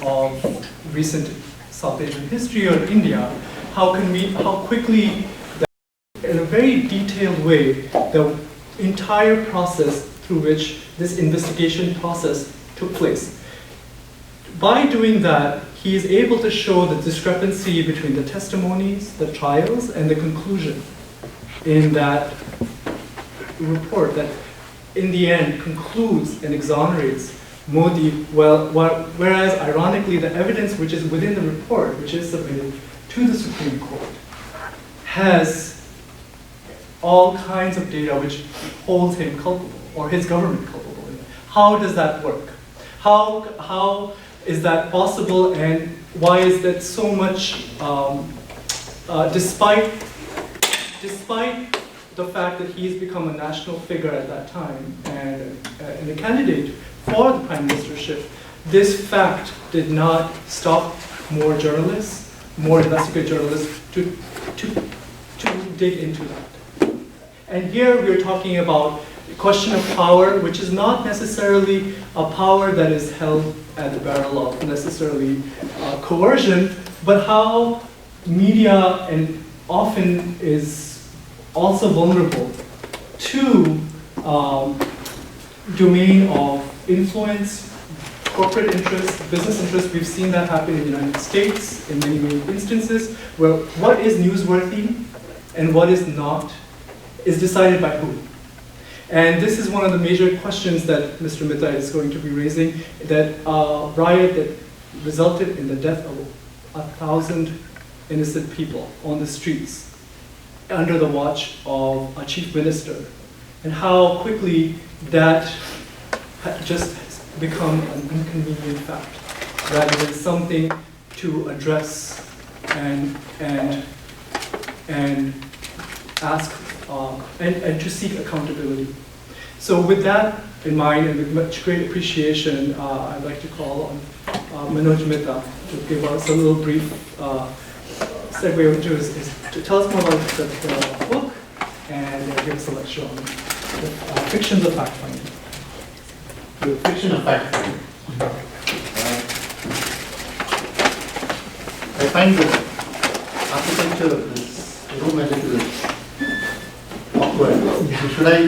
of recent South Asian history or India, how quickly, in a very detailed way, the entire process through which this investigation process took place. By doing that, he is able to show the discrepancy between the testimonies, the trials, and the conclusion in that report that in the end concludes and exonerates Modi, whereas ironically the evidence which is within the report, which is submitted to the Supreme Court, has all kinds of data which holds him culpable, or his government culpable. How does that work? How is that possible, and why is that so much, despite the fact that he's become a national figure at that time and a candidate for the prime ministership, this fact did not stop more journalists, more investigative journalists to dig into that. And here we're talking about a question of power, which is not necessarily a power that is held at the barrel of necessarily coercion, but how media and often is also vulnerable to domain of influence, corporate interests, business interests. We've seen that happen in the United States in many, many instances, where what is newsworthy and what is not is decided by who. And this is one of the major questions that Mr. Mitta is going to be raising, that riot that resulted in the death of 1,000 innocent people on the streets under the watch of a chief minister, and how quickly that just become an inconvenient fact rather than something to address and ask and to seek accountability. So with that in mind, and with much great appreciation, I'd like to call on Manoj Mitta to give us a little brief segue into is to tell us more about the book and give us a lecture on the fictions of fact-finding. The fiction of fact-finding. I find the architecture of this room a little awkward. Should I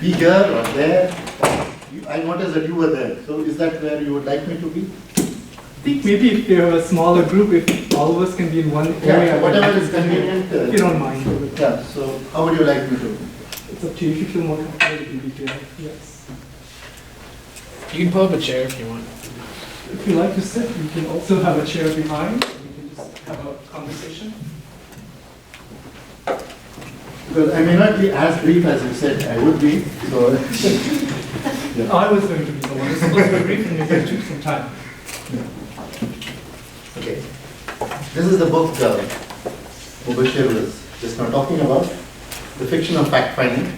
be here or there? I noticed that you were there. So is that where you would like me to be? I think maybe if you have a smaller group, if all of us can be in one area. Yeah, whatever is convenient. If you don't mind. Yeah, so how would you like me to? It's up to you. If you feel more comfortable, you can be here. Yes. You can pull up a chair if you want. If you like to sit, you can also have a chair behind. We can just have a conversation. Because I may not be as brief as you said I would be. So yeah. I was going to be the one who's supposed to be brief, and you took some time. Yeah. Okay. This is the book Mubashir was just now talking about, The Fiction of Fact-Finding.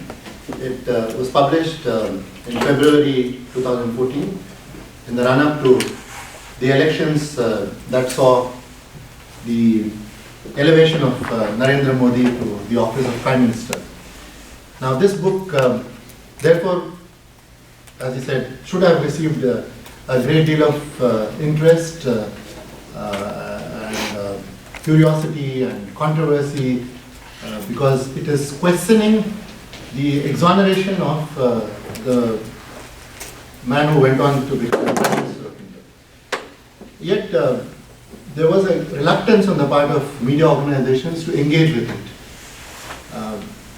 It was published in February 2014 in the run-up to the elections that saw the elevation of Narendra Modi to the office of Prime Minister. Now this book, therefore, as he said, should have received a great deal of interest and curiosity and controversy because it is questioning the exoneration of the man who went on to become Prime Minister of India. Yet there was a reluctance on the part of media organizations to engage with it.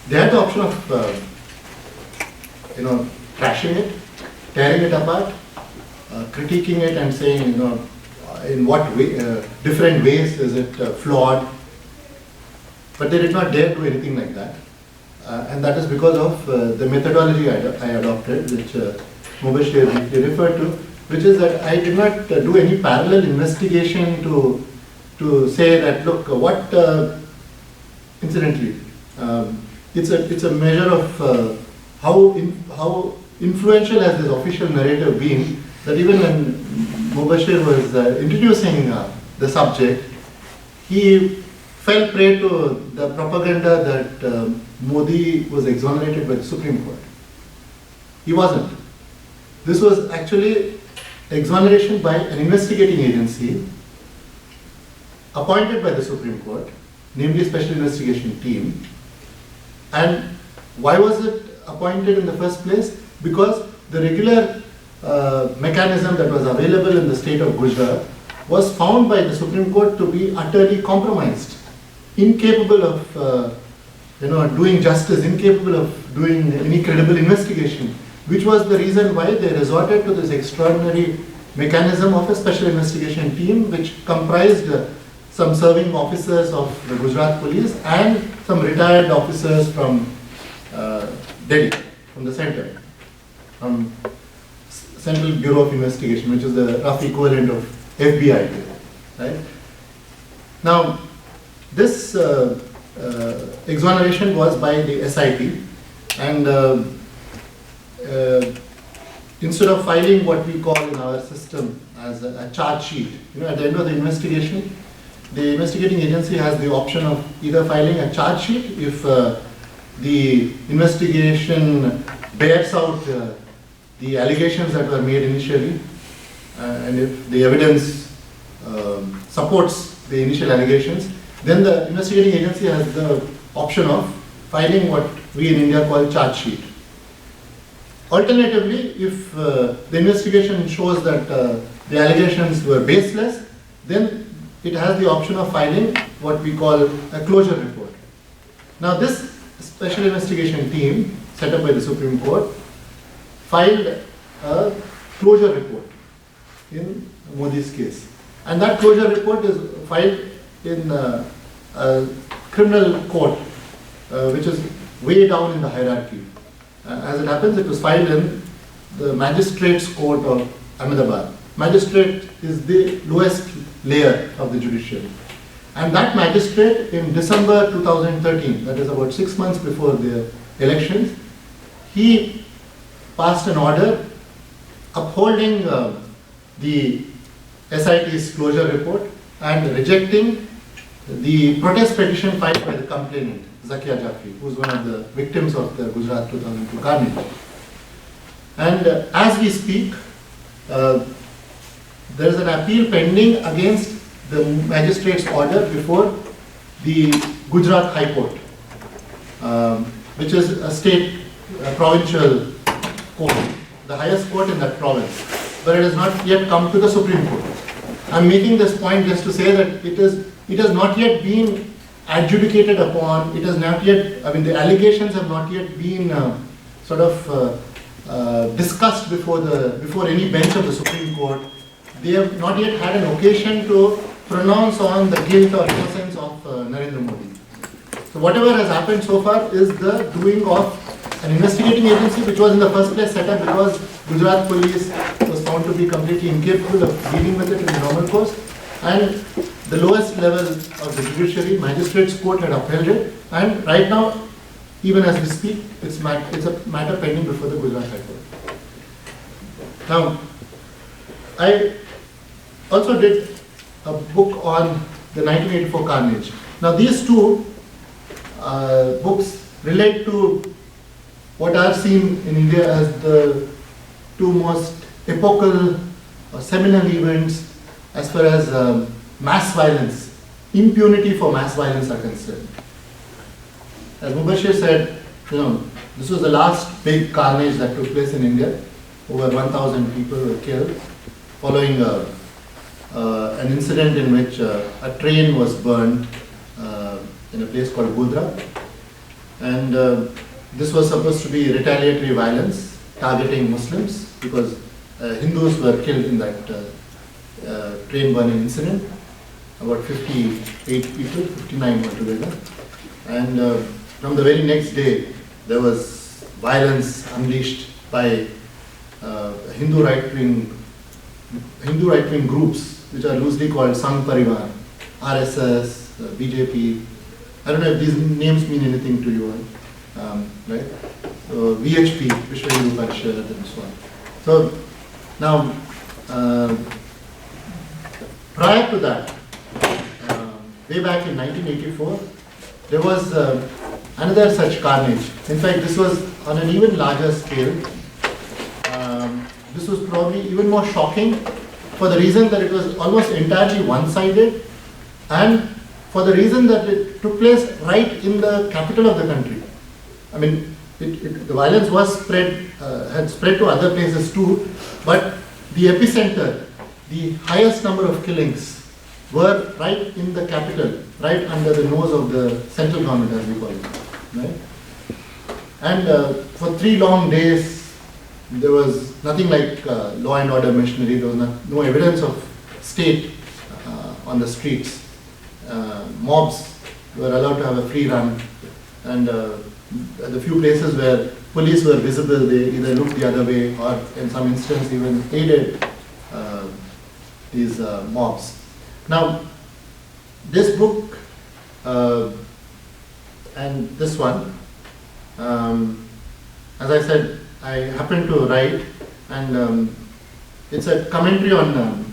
They had the option of trashing it, tearing it apart, critiquing it and saying, in what way, different ways is it flawed. But they did not dare do anything like that. And that is because of the methodology I adopted, which Mubashir briefly referred to, which is that I did not do any parallel investigation to say that, look, what, incidentally, it's a measure of how influential has this official narrative been, that even when Mubashir was introducing the subject, he fell prey to the propaganda that Modi was exonerated by the Supreme Court. He wasn't. This was actually exoneration by an investigating agency appointed by the Supreme Court, namely Special Investigation Team. And why was it appointed in the first place? Because the regular mechanism that was available in the state of Gujarat was found by the Supreme Court to be utterly compromised, incapable of doing justice, incapable of doing any credible investigation, which was the reason why they resorted to this extraordinary mechanism of a special investigation team, which comprised some serving officers of the Gujarat police and some retired officers from Delhi, from the center, from Central Bureau of Investigation, which is the rough equivalent of FBI, right? Now, this exoneration was by the SIT, and instead of filing what we call in our system as a charge sheet, at the end of the investigation, the investigating agency has the option of either filing a charge sheet if the investigation bears out the allegations that were made initially, and if the evidence supports the initial allegations, then the investigating agency has the option of filing what we in India call charge sheet. Alternatively, if the investigation shows that the allegations were baseless, then it has the option of filing what we call a closure report. Now, this special investigation team set up by the Supreme Court filed a closure report in Modi's case. And that closure report is filed in a criminal court, which is way down in the hierarchy. As it happens, it was filed in the Magistrates Court of Ahmedabad. Magistrate is the lowest layer of the judiciary. And that magistrate in December 2013, that is about 6 months before the elections, he passed an order upholding the SIT's closure report and rejecting the protest petition filed by the complainant, Zakia Jafri, who is one of the victims of the Gujarat 2002 carnage. And as we speak, there is an appeal pending against the magistrate's order before the Gujarat High Court, which is a state provincial court, the highest court in that province, but it has not yet come to the Supreme Court. I am making this point just to say that it has not yet been adjudicated upon, it has not yet, the allegations have not yet been discussed before any bench of the Supreme Court. They have not yet had an occasion to pronounce on the guilt or innocence of Narendra Modi. So whatever has happened so far is the doing of an investigating agency, which was in the first place set up because Gujarat police was found to be completely incapable of dealing with it in the normal course, and the lowest level of the judiciary, Magistrates Court, had upheld it, and right now, even as we speak, it's a matter pending before the Gujarat High Court. Now, I also did a book on the 1984 carnage. Now, these two books relate to what are seen in India as the two most epochal or seminal events as far as mass violence, impunity for mass violence are concerned. As Mubashir said, this was the last big carnage that took place in India. Over 1,000 people were killed following an incident in which a train was burned in a place called Godhra. And this was supposed to be retaliatory violence targeting Muslims because Hindus were killed in that train burning incident. About 58 people, 59 altogether. And from the very next day, there was violence unleashed by Hindu right-wing groups, which are loosely called Sangh Parivar, RSS, BJP. I don't know if these names mean anything to you all, right? So VHP, Vishwa Hindu Parishad, and so on. So now, prior to that, way back in 1984, there was another such carnage. In fact, this was on an even larger scale. This was probably even more shocking for the reason that it was almost entirely one-sided, and for the reason that it took place right in the capital of the country. I mean, the violence was had spread to other places too, but the epicenter, the highest number of killings were right in the capital, right under the nose of the central government, as we call it. Right? And for 3 long days, there was nothing like law and order machinery. There was no evidence of state on the streets. Mobs were allowed to have a free run, and the few places where police were visible, they either looked the other way or in some instances even aided these mobs. Now, this book and this one, as I said, I happen to write, and it's a commentary on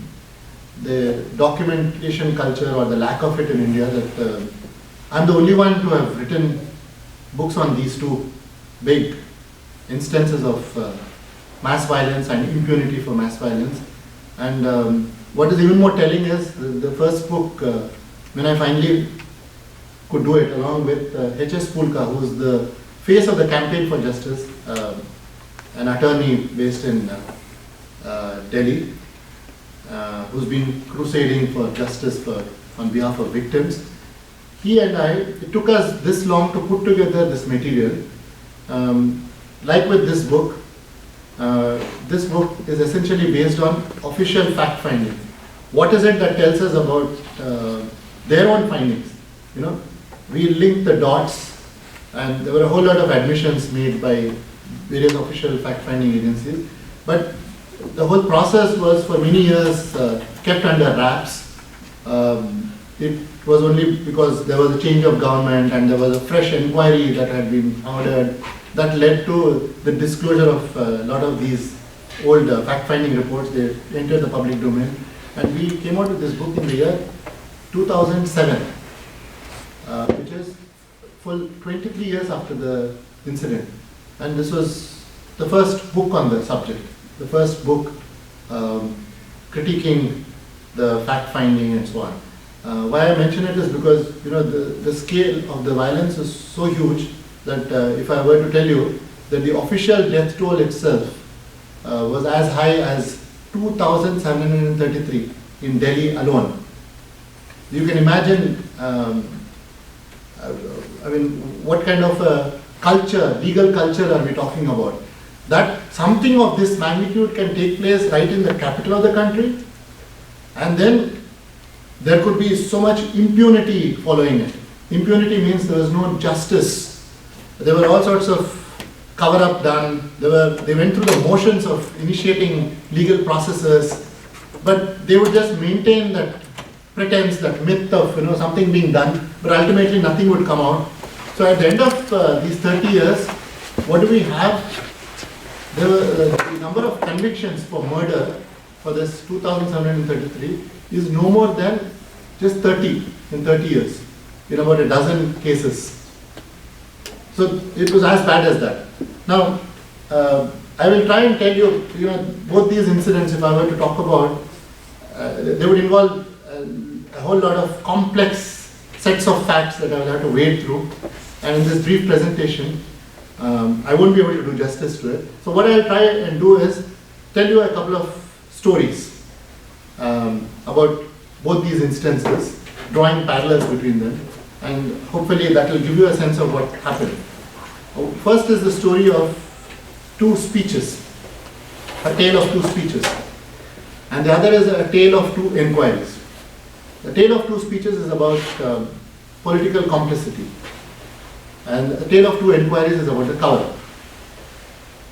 the documentation culture or the lack of it in India. That I'm the only one to have written books on these two big instances of mass violence and impunity for mass violence. And what is even more telling is the first book, when I finally could do it, along with H.S. Pulka, who is the face of the campaign for justice, an attorney based in Delhi, who's been crusading for justice on behalf of victims. He and I, it took us this long to put together this material. Like with this book is essentially based on official fact-finding. What is it that tells us about their own findings? You know, we linked the dots, and there were a whole lot of admissions made by various official fact-finding agencies. But the whole process was for many years kept under wraps. It was only because there was a change of government and there was a fresh inquiry that had been ordered that led to the disclosure of a lot of these old fact-finding reports. They entered the public domain, and we came out with this book in the year 2007, which is full 23 years after the incident. And this was the first book on the subject, the first book critiquing the fact-finding and so on. Why I mention it is because the scale of the violence is so huge that if I were to tell you that the official death toll itself was as high as 2,733 in Delhi alone. You can imagine, what kind of a culture, legal culture are we talking about? That something of this magnitude can take place right in the capital of the country, and then there could be so much impunity following it. Impunity means there was no justice. There were all sorts of cover-up done. They went through the motions of initiating legal processes, but they would just maintain that pretense, that myth of something being done, but ultimately nothing would come out. So at the end of these 30 years, what do we have? There were the number of convictions for murder for this 2,733 is no more than just 30 in 30 years, in about a dozen cases. So it was as bad as that. Now, I will try and tell you, both these incidents, if I were to talk about, they would involve a whole lot of complex sets of facts that I will have to wade through. And in this brief presentation, I won't be able to do justice to it. So what I'll try and do is tell you a couple of stories about both these instances, drawing parallels between them, and hopefully that will give you a sense of what happened. First is the story of two speeches, a tale of two speeches, and the other is a tale of two inquiries. The tale of two speeches is about political complicity, and the tale of two inquiries is about the cover.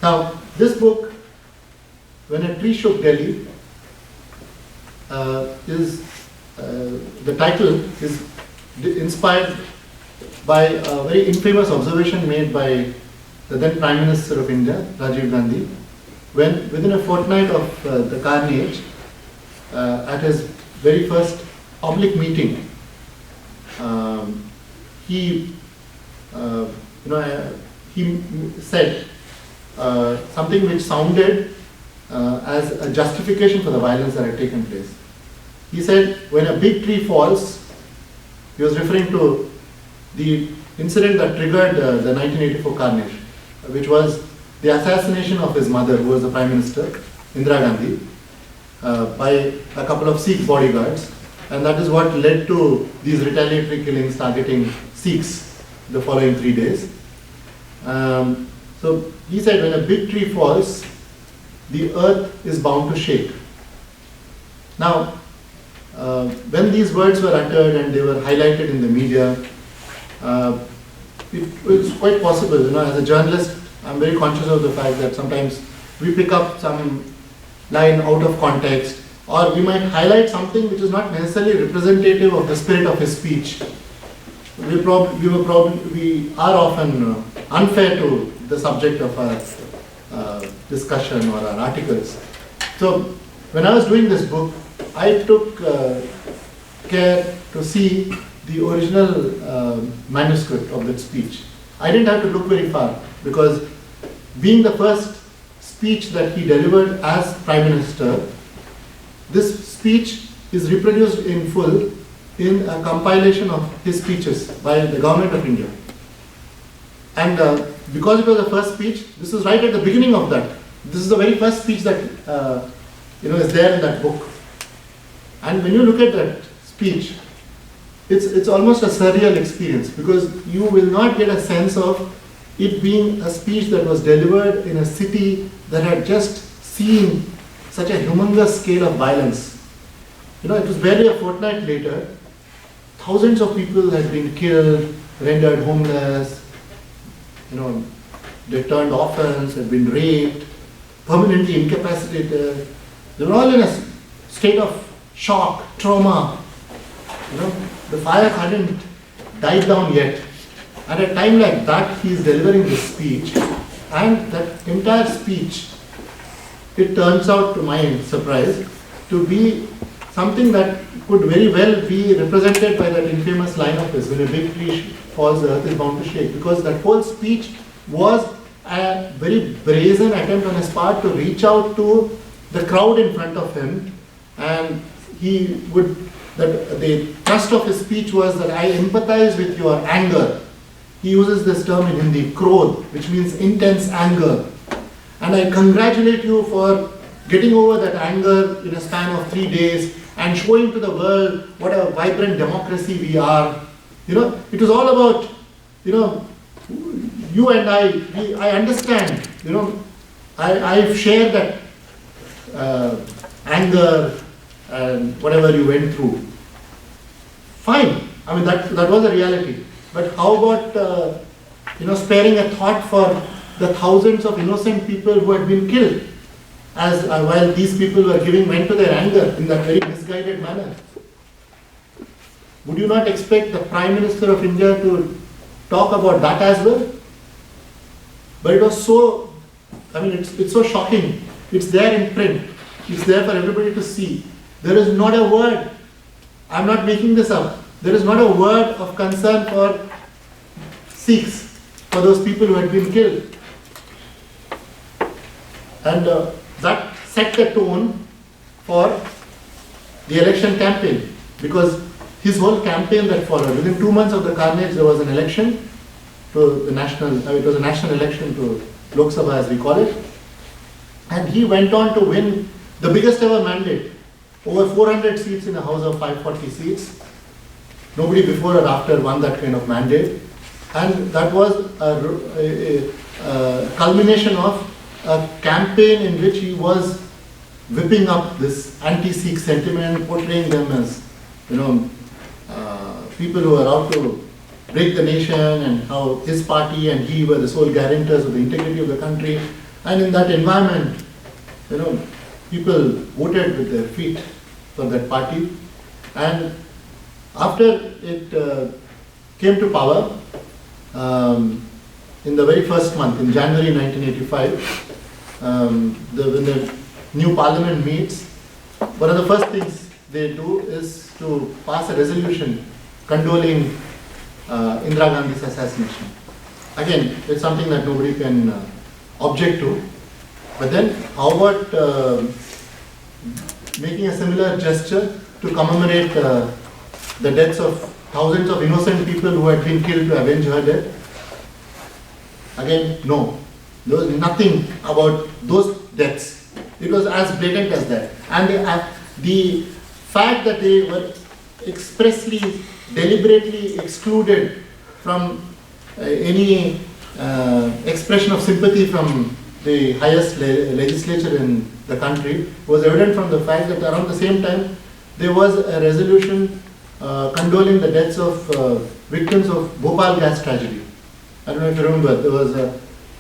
Now, this book, When a Tree Shook Delhi, the title is inspired by a very infamous observation made by the then Prime Minister of India, Rajiv Gandhi, when within a fortnight of the carnage, at his very first public meeting, he said something which sounded as a justification for the violence that had taken place. He said, when a big tree falls, he was referring to the incident that triggered the 1984 carnage, which was the assassination of his mother, who was the Prime Minister, Indira Gandhi, by a couple of Sikh bodyguards. And that is what led to these retaliatory killings targeting Sikhs the following 3 days. So he said, when a big tree falls, the earth is bound to shake. Now, when these words were uttered and they were highlighted in the media, it was quite possible, as a journalist, I'm very conscious of the fact that sometimes we pick up some line out of context, or we might highlight something which is not necessarily representative of the spirit of his speech. We are often unfair to the subject of our discussion or our articles. So when I was doing this book, I took care to see the original manuscript of that speech. I didn't have to look very far, because being the first speech that he delivered as Prime Minister, this speech is reproduced in full in a compilation of his speeches by the Government of India. And because it was the first speech, this is right at the beginning of that. This is the very first speech that is there in that book. And when you look at that speech, it's almost a surreal experience, because you will not get a sense of it being a speech that was delivered in a city that had just seen such a humongous scale of violence. It was barely a fortnight later, thousands of people had been killed, rendered homeless, they turned orphans, had been raped, permanently incapacitated. They were all in a state of shock, trauma. The fire hadn't died down yet. At a time like that, he is delivering this speech, and that entire speech, it turns out, to my surprise, to be something that could very well be represented by that infamous line of his, when a big tree falls, the earth is bound to shake. Because that whole speech was a very brazen attempt on his part to reach out to the crowd in front of him, and the thrust of his speech was that I empathize with your anger. He uses this term in Hindi, krodh, which means intense anger. And I congratulate you for getting over that anger in a span of 3 days and showing to the world what a vibrant democracy we are. It was all about, you and I understand, I share that anger and whatever you went through. Fine, that was a reality. But how about, sparing a thought for the thousands of innocent people who had been killed, as while these people were giving vent to their anger in that very misguided manner? Would you not expect the Prime Minister of India to talk about that as well? But it was so, it's so shocking. It's there in print. It's there for everybody to see. There is not a word, I'm not making this up, there is not a word of concern for Sikhs, for those people who had been killed. And that set the tone for the election campaign, because his whole campaign that followed, within 2 months of the carnage, there was an election to the national, it was a national election to Lok Sabha, as we call it. And he went on to win the biggest ever mandate, over 400 seats in a house of 540 seats. Nobody before or after won that kind of mandate. And that was a culmination of a campaign in which he was whipping up this anti-Sikh sentiment, portraying them as, people who are out to break the nation, and how his party and he were the sole guarantors of the integrity of the country. And in that environment, people voted with their feet for that party. And after it came to power, in the very first month, in January 1985, when the new parliament meets, one of the first things they do is to pass a resolution condoling Indira Gandhi's assassination. Again, it's something that nobody can object to. But then how about making a similar gesture to commemorate the deaths of thousands of innocent people who had been killed to avenge her death? Again, no. There was nothing about those deaths. It was as blatant as that. And the fact that they were expressly, deliberately excluded from any expression of sympathy from the highest legislature in the country was evident from the fact that around the same time there was a resolution condoling the deaths of victims of Bhopal gas tragedy. I don't know if you remember, there was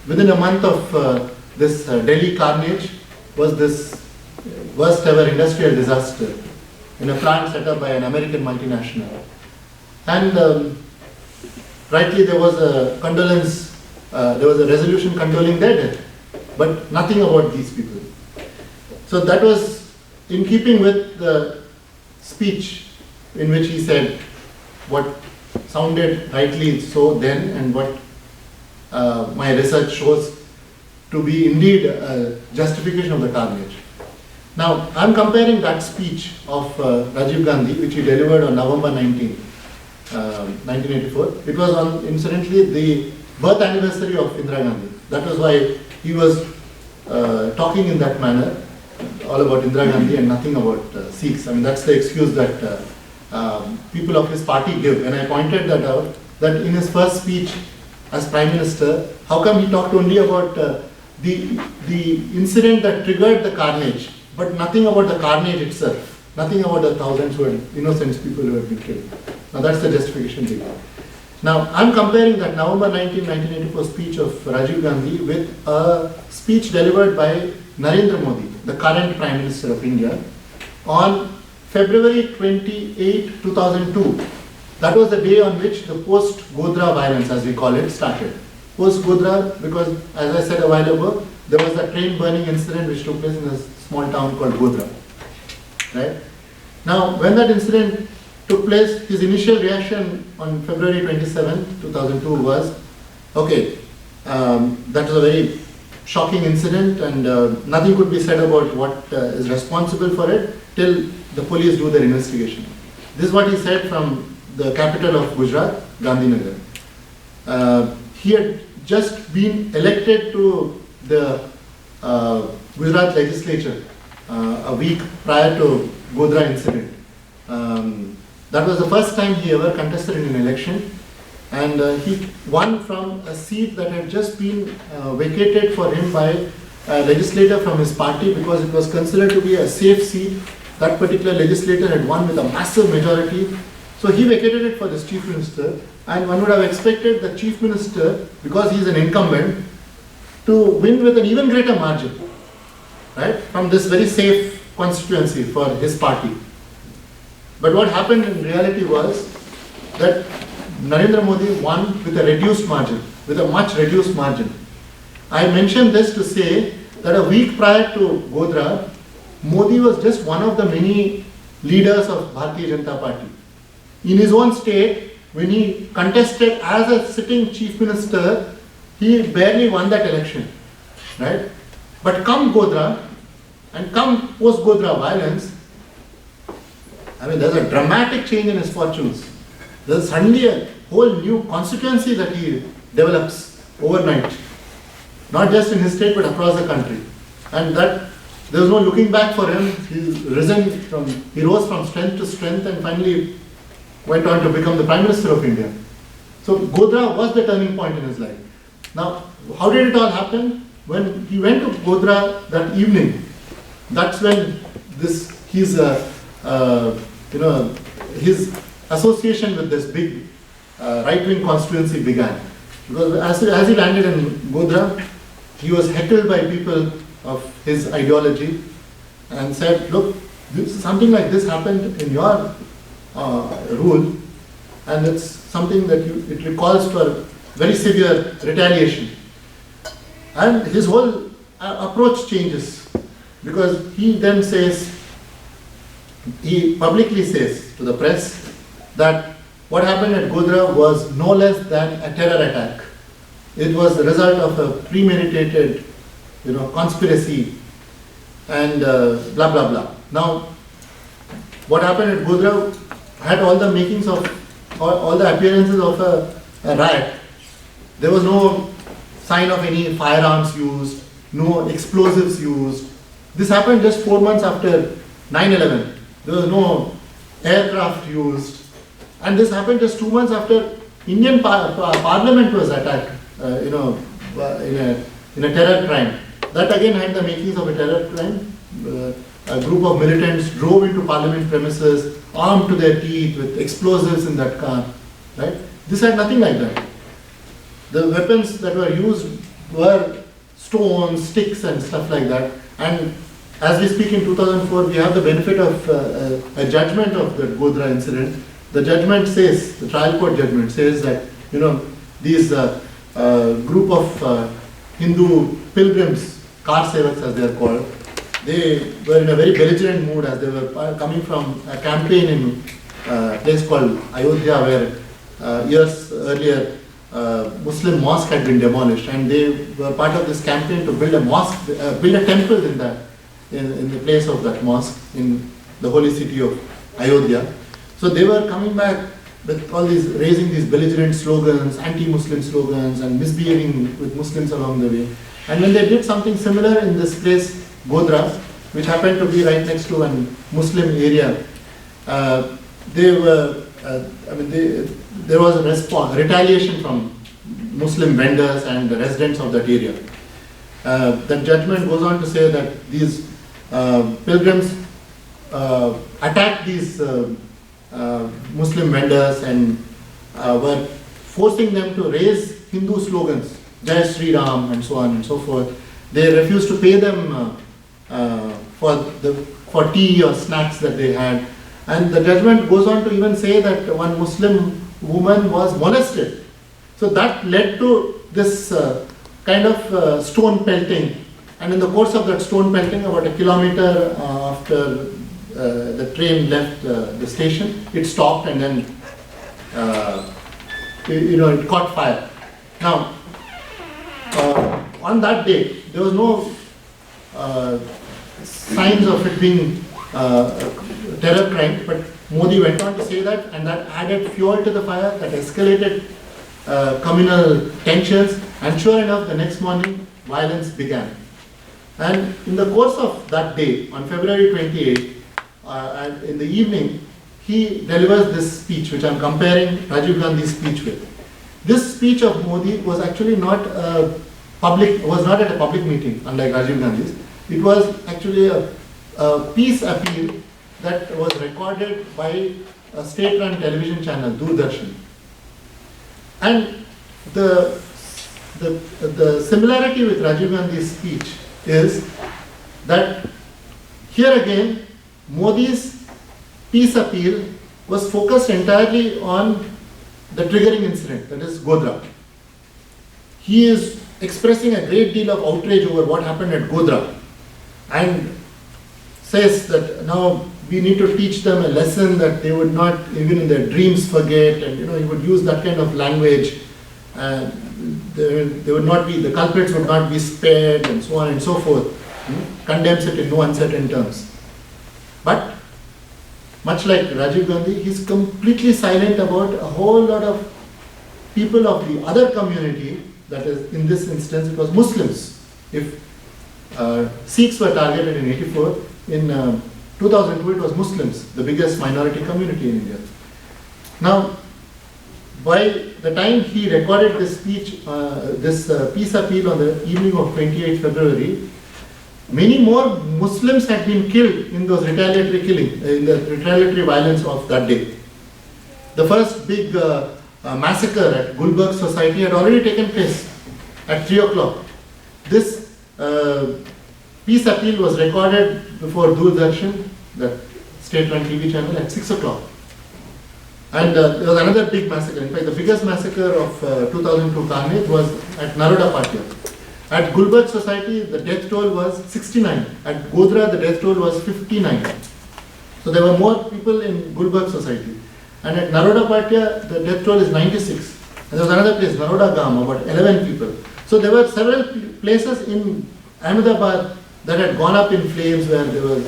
within a month of this Delhi carnage was this worst ever industrial disaster in a plant set up by an American multinational. And rightly there was a condolence, there was a resolution condoling their death, but nothing about these people. So that was in keeping with the speech in which he said what sounded rightly so then and what my research shows to be indeed a justification of the carnage. Now, I am comparing that speech of Rajiv Gandhi, which he delivered on November 19, 1984. It was on, incidentally, the birth anniversary of Indira Gandhi. That was why he was talking in that manner, all about Indira Gandhi and nothing about Sikhs. I mean, that's the excuse that people of his party give. And I pointed that out, that in his first speech as Prime Minister, how come he talked only about the incident that triggered the carnage, but nothing about the carnage itself, nothing about the thousands who had, innocent people who had been killed. Now that's the justification they give. Now I'm comparing that November 19, 1984 speech of Rajiv Gandhi with a speech delivered by Narendra Modi, the current Prime Minister of India, on February 28, 2002. That was the day on which the post-Godhra violence, as we call it, started. Post-Godhra, because as I said a while ago, there was a train burning incident which took place in a small town called Godhra. Right? Now, when that incident took place, his initial reaction on February 27, 2002 was, okay, that was a very shocking incident and nothing could be said about what is responsible for it till the police do their investigation. This is what he said from the capital of Gujarat, Gandhinagar. He had just been elected to the Gujarat legislature a week prior to Godhra incident. That was the first time he ever contested in an election, and he won from a seat that had just been vacated for him by a legislator from his party because it was considered to be a safe seat. That particular legislator had won with a massive majority. So he vacated it for this chief minister, and one would have expected the chief minister, because he is an incumbent, to win with an even greater margin, right, from this very safe constituency for his party. But what happened in reality was that Narendra Modi won with a reduced margin, with a much reduced margin. I mentioned this to say that a week prior to Godhra, Modi was just one of the many leaders of Bharatiya Janata Party. In his own state, when he contested as a sitting chief minister, he barely won that election, right? But come Godhra and come post-Godhra violence, I mean, there's a dramatic change in his fortunes. There's suddenly a whole new constituency that he develops overnight, not just in his state but across the country. And that there was no looking back for him. He rose from strength to strength and finally went on to become the Prime Minister of India. So Godhra was the turning point in his life. Now, how did it all happen? When he went to Godhra that evening, that's when his association with this big right-wing constituency began. Because as he landed in Godhra, he was heckled by people of his ideology and said, look, something like this happened in your rule, and it's something that it recalls for very severe retaliation. And his whole approach changes, because he then says, he publicly says to the press that what happened at Godhra was no less than a terror attack. It was the result of a premeditated conspiracy, and blah blah blah. Now, what happened at Godhra had all the makings of, all the appearances of a riot. There was no sign of any firearms used, no explosives used. This happened just 4 months after 9/11. There was no aircraft used. And this happened just 2 months after Indian Parliament was attacked, in a terror crime. That again had the makings of a terror crime. A group of militants drove into Parliament premises, armed to their teeth with explosives in that car. Right? This had nothing like that. The weapons that were used were stones, sticks, and stuff like that. And as we speak in 2004, we have the benefit of a judgment of the Godhra incident. The judgment says, the trial court judgment says that, these group of Hindu pilgrims, car sevaks as they are called, they were in a very belligerent mood as they were coming from a campaign in a place called Ayodhya, where years earlier Muslim mosque had been demolished, and they were part of this campaign to build a mosque, build a temple in the place of that mosque in the holy city of Ayodhya. So they were coming back with all these, raising these belligerent slogans, anti-Muslim slogans, and misbehaving with Muslims along the way. And when they did something similar in this place, Godhra, which happened to be right next to a Muslim area, there was a response, retaliation from Muslim vendors and the residents of that area. The judgment goes on to say that these pilgrims attacked these Muslim vendors and were forcing them to raise Hindu slogans, Jai Sri Ram and so on and so forth. They refused to pay them for tea or snacks that they had. And the judgment goes on to even say that one Muslim woman was molested. So that led to this kind of stone pelting. And in the course of that stone pelting, about a kilometer after the train left the station, it stopped and then it caught fire. Now, on that day, there was no signs of it being terror crime, but Modi went on to say that, and that added fuel to the fire, that escalated communal tensions, and sure enough, the next morning, violence began. And in the course of that day, on February 28th, and in the evening, he delivers this speech, which I'm comparing Rajiv Gandhi's speech with. This speech of Modi was actually not at a public meeting, unlike Rajiv Gandhi's. It was actually a peace appeal that was recorded by a state-run television channel, Doordarshan. And the similarity with Rajiv Gandhi's speech is that here again, Modi's peace appeal was focused entirely on the triggering incident, that is Godhra. He is expressing a great deal of outrage over what happened at Godhra and says that now we need to teach them a lesson that they would not even in their dreams forget, and he would use that kind of language, and they would not be, the culprits would not be spared, and so on and so forth. Condemns it in no uncertain terms. But much like Rajiv Gandhi, he's completely silent about a whole lot of people of the other community, that is, in this instance, it was Muslims. If Sikhs were targeted in 84, in 2002 it was Muslims, the biggest minority community in India. Now, by the time he recorded this speech, this peace appeal on the evening of 28 February, many more Muslims had been killed in those retaliatory killing, in the retaliatory violence of that day. The first big massacre at Gulbarg Society had already taken place at 3 o'clock. This peace appeal was recorded before Doordarshan, that state-run TV channel, at 6 o'clock. And there was another big massacre. In fact, the biggest massacre of 2002 carnage was at Naroda Patya. At Gulbarg Society, the death toll was 69. At Godhra, the death toll was 59. So there were more people in Gulbarg Society. And at Naroda Patya, the death toll is 96. And there was another place, Naroda Gam, about 11 people. So there were several places in Ahmedabad that had gone up in flames, where there was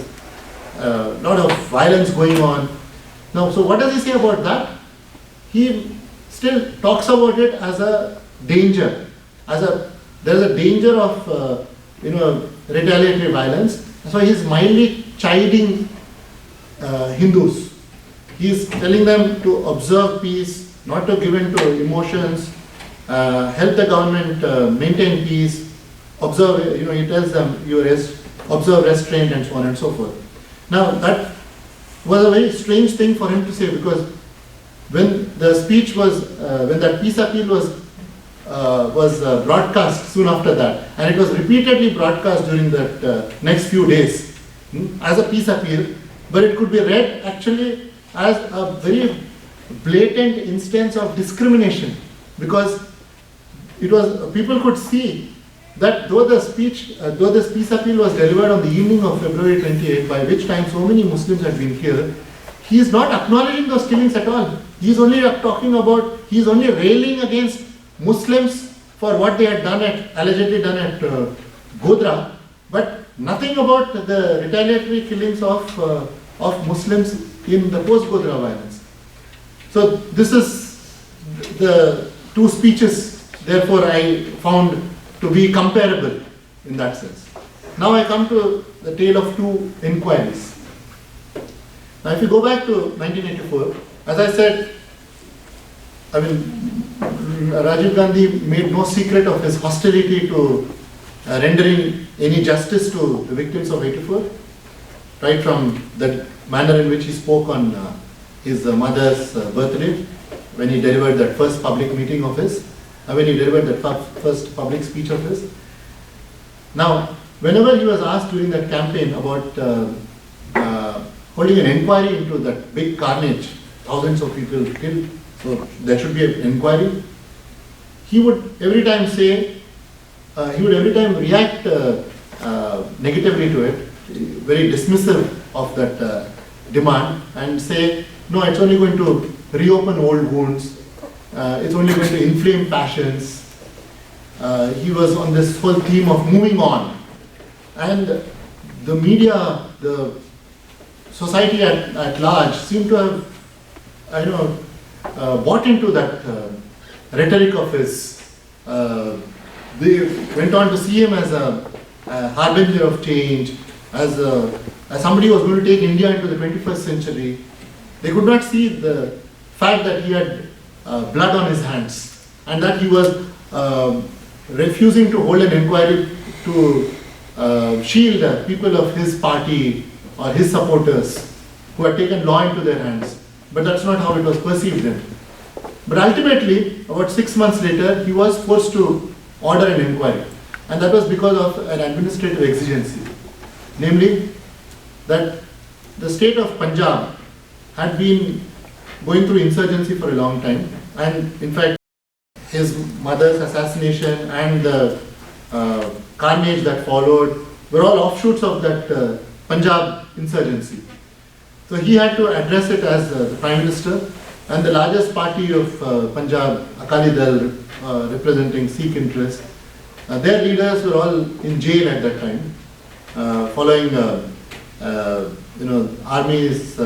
a lot of violence going on. Now, so what does he say about that? He still talks about it as a danger, there is a danger of retaliatory violence. So he is mildly chiding Hindus. He is telling them to observe peace, not to give in to emotions, help the government maintain peace, observe, he tells them, observe restraint and so on and so forth. Now that was a very strange thing for him to say, because when the speech was, when that peace appeal was broadcast soon after that, and it was repeatedly broadcast during that next few days as a peace appeal, but it could be read actually as a very blatant instance of discrimination, because it was, people could see that though this peace appeal was delivered on the evening of February 28, by which time so many Muslims had been killed, he is not acknowledging those killings at all. He is only he is only railing against Muslims for what they had allegedly done at Godhra, but nothing about the retaliatory killings of Muslims in the post-Godhra violence. So this is the two speeches, therefore I found to be comparable in that sense. Now I come to the tale of two inquiries. Now if you go back to 1984, as I said, Rajiv Gandhi made no secret of his hostility to rendering any justice to the victims of 84, right from the manner in which he spoke on his mother's birthday, when he delivered that first public meeting of his, when he delivered that first public speech of his. Now, whenever he was asked during that campaign about holding an inquiry into that big carnage, thousands of people killed, so there should be an inquiry, he would every time say, react negatively to it, very dismissive of that demand, and say, no, it's only going to reopen old wounds, it's only going to inflame passions. He was on this whole theme of moving on. And the media, the society at large seemed to have, bought into that rhetoric of his. They went on to see him as a harbinger of change, as somebody who was going to take India into the 21st century. They could not see the fact that he had blood on his hands, and that he was refusing to hold an inquiry to shield people of his party or his supporters who had taken law into their hands. But that's not how it was perceived then. But ultimately, about 6 months later, he was forced to order an inquiry, and that was because of an administrative exigency, namely that the state of Punjab had been going through insurgency for a long time, and in fact his mother's assassination and the carnage that followed were all offshoots of that Punjab insurgency. So he had to address it as the Prime Minister, and the largest party of Punjab, Akali Dal, representing Sikh interests, their leaders were all in jail at that time, following army's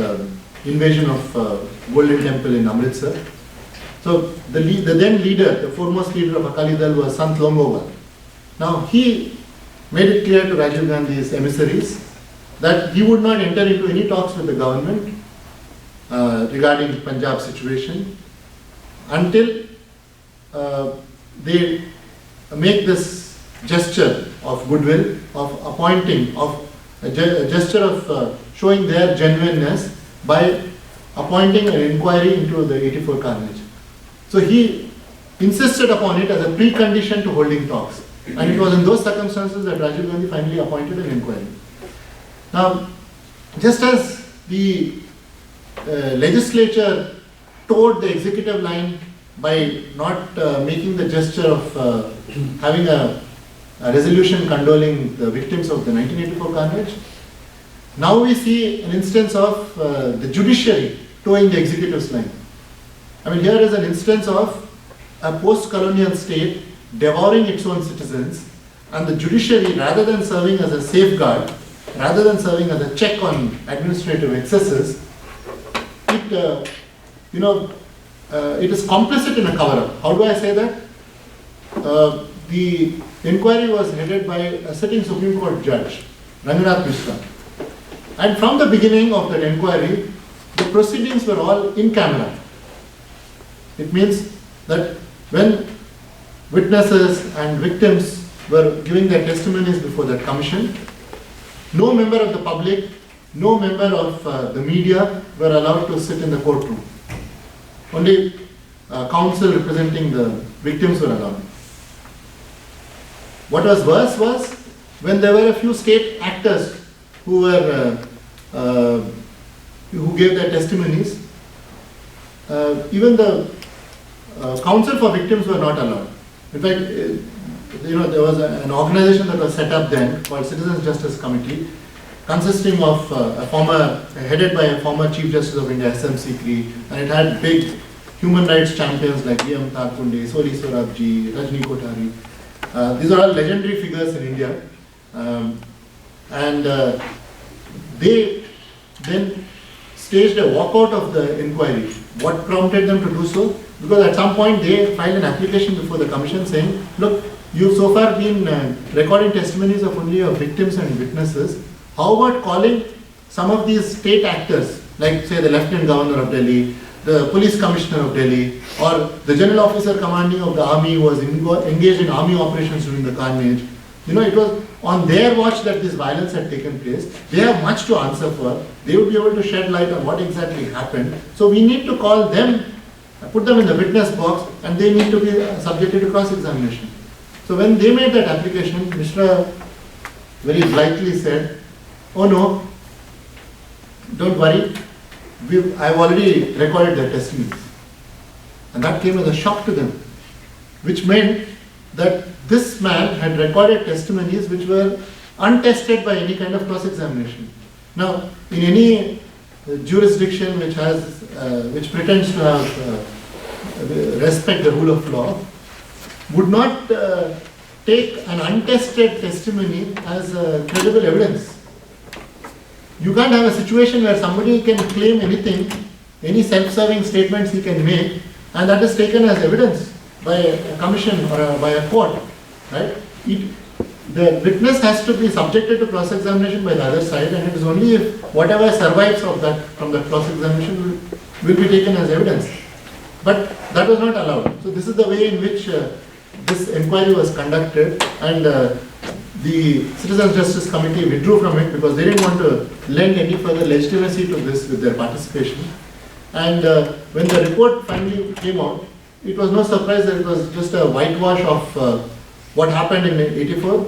invasion of Golden Temple in Amritsar. So the then leader, the foremost leader of Akali Dal was Sant Longowal. Now he made it clear to Rajiv Gandhi's emissaries that he would not enter into any talks with the government regarding Punjab situation until they make this gesture of goodwill, of appointing, of a gesture of showing their genuineness by appointing an inquiry into the 84 carnage. So he insisted upon it as a precondition to holding talks. And it was in those circumstances that Rajiv Gandhi finally appointed an inquiry. Now, just as the legislature towed the executive line by not making the gesture of having a resolution condoling the victims of the 1984 carnage, now we see an instance of the judiciary towing the executive's line. I mean, here is an instance of a post-colonial state devouring its own citizens And the judiciary, rather than serving as a safeguard, rather than serving as a check on administrative excesses, it, it is complicit in a cover-up. How do I say that? The inquiry was headed by a sitting Supreme Court judge, Manoj Mitta. And from the beginning of that inquiry, the proceedings were all in camera. It means that when witnesses and victims were giving their testimonies before that commission, no member of the public, no member of the media were allowed to sit in the courtroom. Only counsel representing the victims were allowed. What was worse was when there were a few state actors who were who gave their testimonies. Even the counsel for victims were not allowed. In fact, there was an organization that was set up then called Citizens Justice Committee, consisting of headed by a former Chief Justice of India, S.M. Sikri, and it had big human rights champions like E.M. Thakunde, Soli Sorabji, Rajni Kothari. These are all legendary figures in India. They then staged a walkout of the inquiry. What prompted them to do so? Because at some point they filed an application before the commission saying, look, you've so far been recording testimonies of only of victims and witnesses. How about calling some of these state actors, like say the Lieutenant Governor of Delhi, the Police Commissioner of Delhi, or the General Officer Commanding of the Army who was engaged in army operations during the carnage. It was on their watch that this violence had taken place. They have much to answer for. They would be able to shed light on what exactly happened. So we need to call them, put them in the witness box, and they need to be subjected to cross-examination. So when they made that application, Mishra very blithely said, oh no, don't worry, I've already recorded their testimonies. And that came as a shock to them, which meant that this man had recorded testimonies which were untested by any kind of cross-examination. Now, in any jurisdiction which pretends to have respect the rule of law, would not take an untested testimony as credible evidence. You can't have a situation where somebody can claim anything, any self-serving statements he can make, and that is taken as evidence by a commission or by a court, right? The witness has to be subjected to cross-examination by the other side, and it is only if whatever survives of that from the cross-examination will be taken as evidence. But that was not allowed. So this is the way in which this inquiry was conducted, and the Citizens Justice Committee withdrew from it because they didn't want to lend any further legitimacy to this with their participation. And when the report finally came out, it was no surprise that it was just a whitewash of what happened in '84.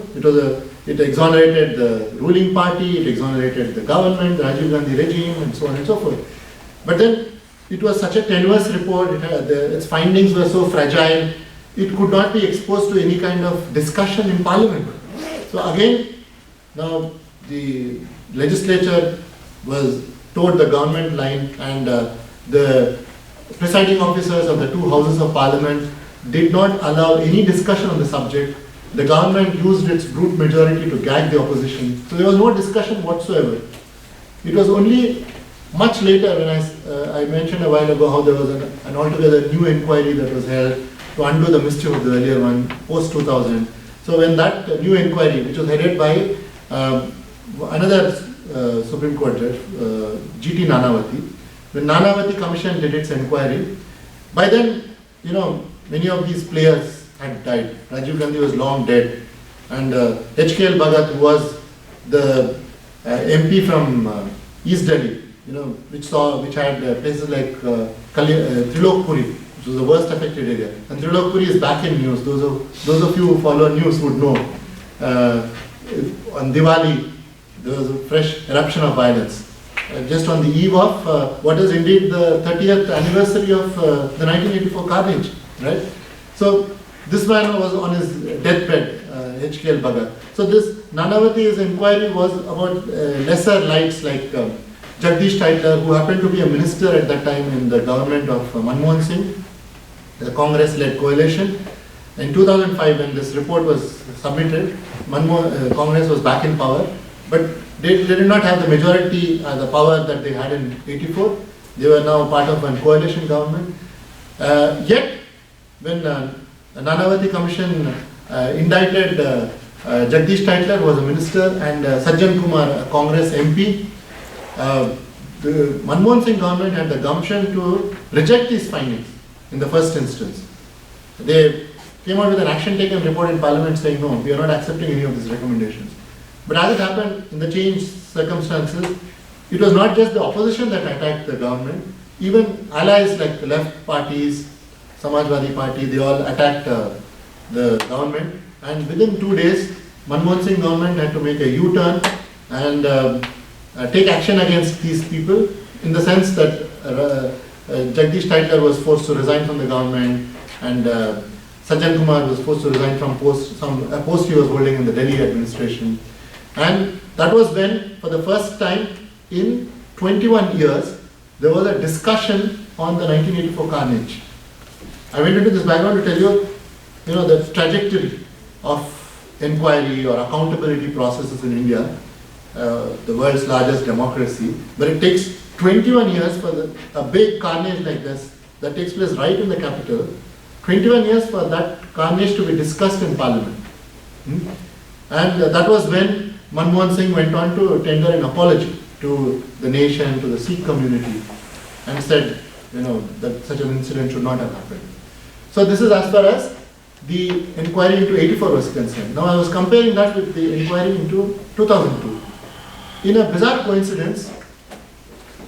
It exonerated the ruling party, it exonerated the government, the Rajiv Gandhi regime, and so on and so forth. But then it was such a tenuous report, its findings were so fragile, it could not be exposed to any kind of discussion in Parliament. So again, now the legislature was towed the government line, and the presiding officers of the two houses of Parliament did not allow any discussion on the subject. The government used its brute majority to gag the opposition. So there was no discussion whatsoever. It was only much later when I mentioned a while ago how there was an altogether new inquiry that was held to undo the mischief of the earlier one, post-2000. So when that new inquiry, which was headed by another Supreme Court judge, G.T. Nanavati, when Nanavati Commission did its inquiry, by then, many of these players had died. Rajiv Gandhi was long dead, and H.K.L. Bhagat, who was the MP from East Delhi, which had places like Trilokpuri, which was the worst affected area. And Trilokpuri is back in news. Those of you who follow news would know. On Diwali, there was a fresh eruption of violence. Just on the eve of what is indeed the 30th anniversary of the 1984 carnage, right? So this man was on his deathbed, H.K.L. Bhagat. So this Nanavati's inquiry was about lesser lights like Jagdish Titler, who happened to be a minister at that time in the government of Manmohan Singh, the Congress-led coalition. In 2005, when this report was submitted, Congress was back in power, but they did not have the majority, the power that they had in 84. They were now part of a coalition government. Yet, when Nanavati Commission indicted Jagdish Tytler, who was a minister, and Sajjan Kumar, a Congress MP, the Manmohan Singh government had the gumption to reject these findings in the first instance. They came out with an action taken report in Parliament saying, no, we are not accepting any of these recommendations. But as it happened in the changed circumstances, it was not just the opposition that attacked the government, even allies like the left parties, Samajwadi Party, they all attacked the government, and within 2 days, Manmohan Singh government had to make a U-turn and take action against these people, in the sense that Jagdish Tytler was forced to resign from the government, and Sajjan Kumar was forced to resign from a post he was holding in the Delhi administration. And that was when, for the first time in 21 years, there was a discussion on the 1984 carnage. I went into this background to tell you, the trajectory of inquiry or accountability processes in India, the world's largest democracy, but it takes 21 years for a big carnage like this that takes place right in the capital, 21 years for that carnage to be discussed in Parliament. And that was when Manmohan Singh went on to tender an apology to the nation, to the Sikh community, and said, that such an incident should not have happened. So this is as far as the inquiry into 84 was concerned. Now I was comparing that with the inquiry into 2002. In a bizarre coincidence,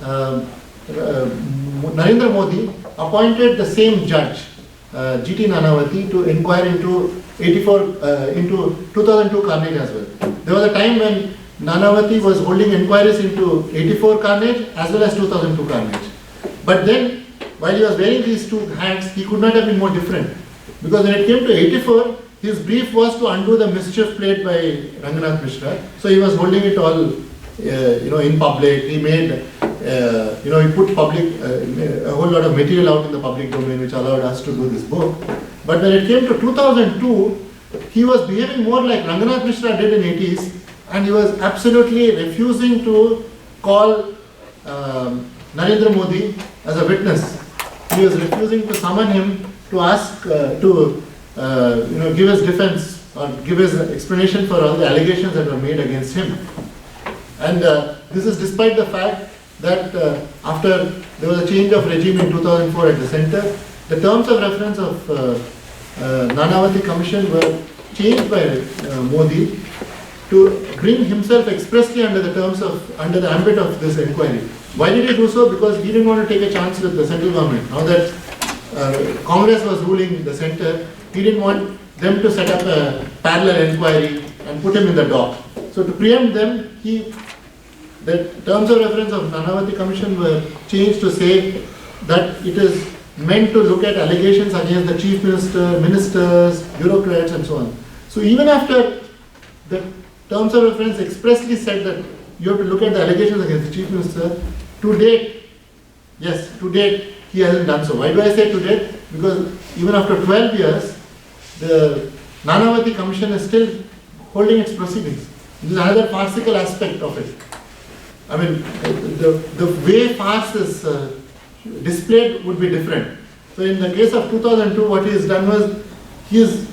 Narendra Modi appointed the same judge, G.T. Nanavati, to inquire into 2002 carnage as well. There was a time when Nanavati was holding inquiries into 84 carnage as well as 2002 carnage. But then, while he was wearing these two hats, he could not have been more different. Because when it came to 84, his brief was to undo the mischief played by Ranganath Mishra. So he was holding it all, in public. He made, he put a whole lot of material out in the public domain, which allowed us to do this book. But when it came to 2002, he was behaving more like Ranganath Mishra did in 80s, and he was absolutely refusing to call Narendra Modi as a witness. He was refusing to summon him to ask, give his defense or give his explanation for all the allegations that were made against him. And this is despite the fact that after there was a change of regime in 2004 at the center, the terms of reference of Nanavati Commission were changed by Modi to bring himself expressly under the ambit of this inquiry. Why did he do so? Because he didn't want to take a chance with the central government. Now that Congress was ruling the center, he didn't want them to set up a parallel inquiry and put him in the dock. So to preempt them, the terms of reference of Nanavati Commission were changed to say that it is meant to look at allegations against the chief minister, ministers, bureaucrats, and so on. So even after the terms of reference expressly said that you have to look at the allegations against the chief minister, to date, he hasn't done so. Why do I say to date? Because even after 12 years, the Nanavati Commission is still holding its proceedings. This is another farcical aspect of it. I mean, the way farce is displayed would be different. So in the case of 2002, what he has done was, he's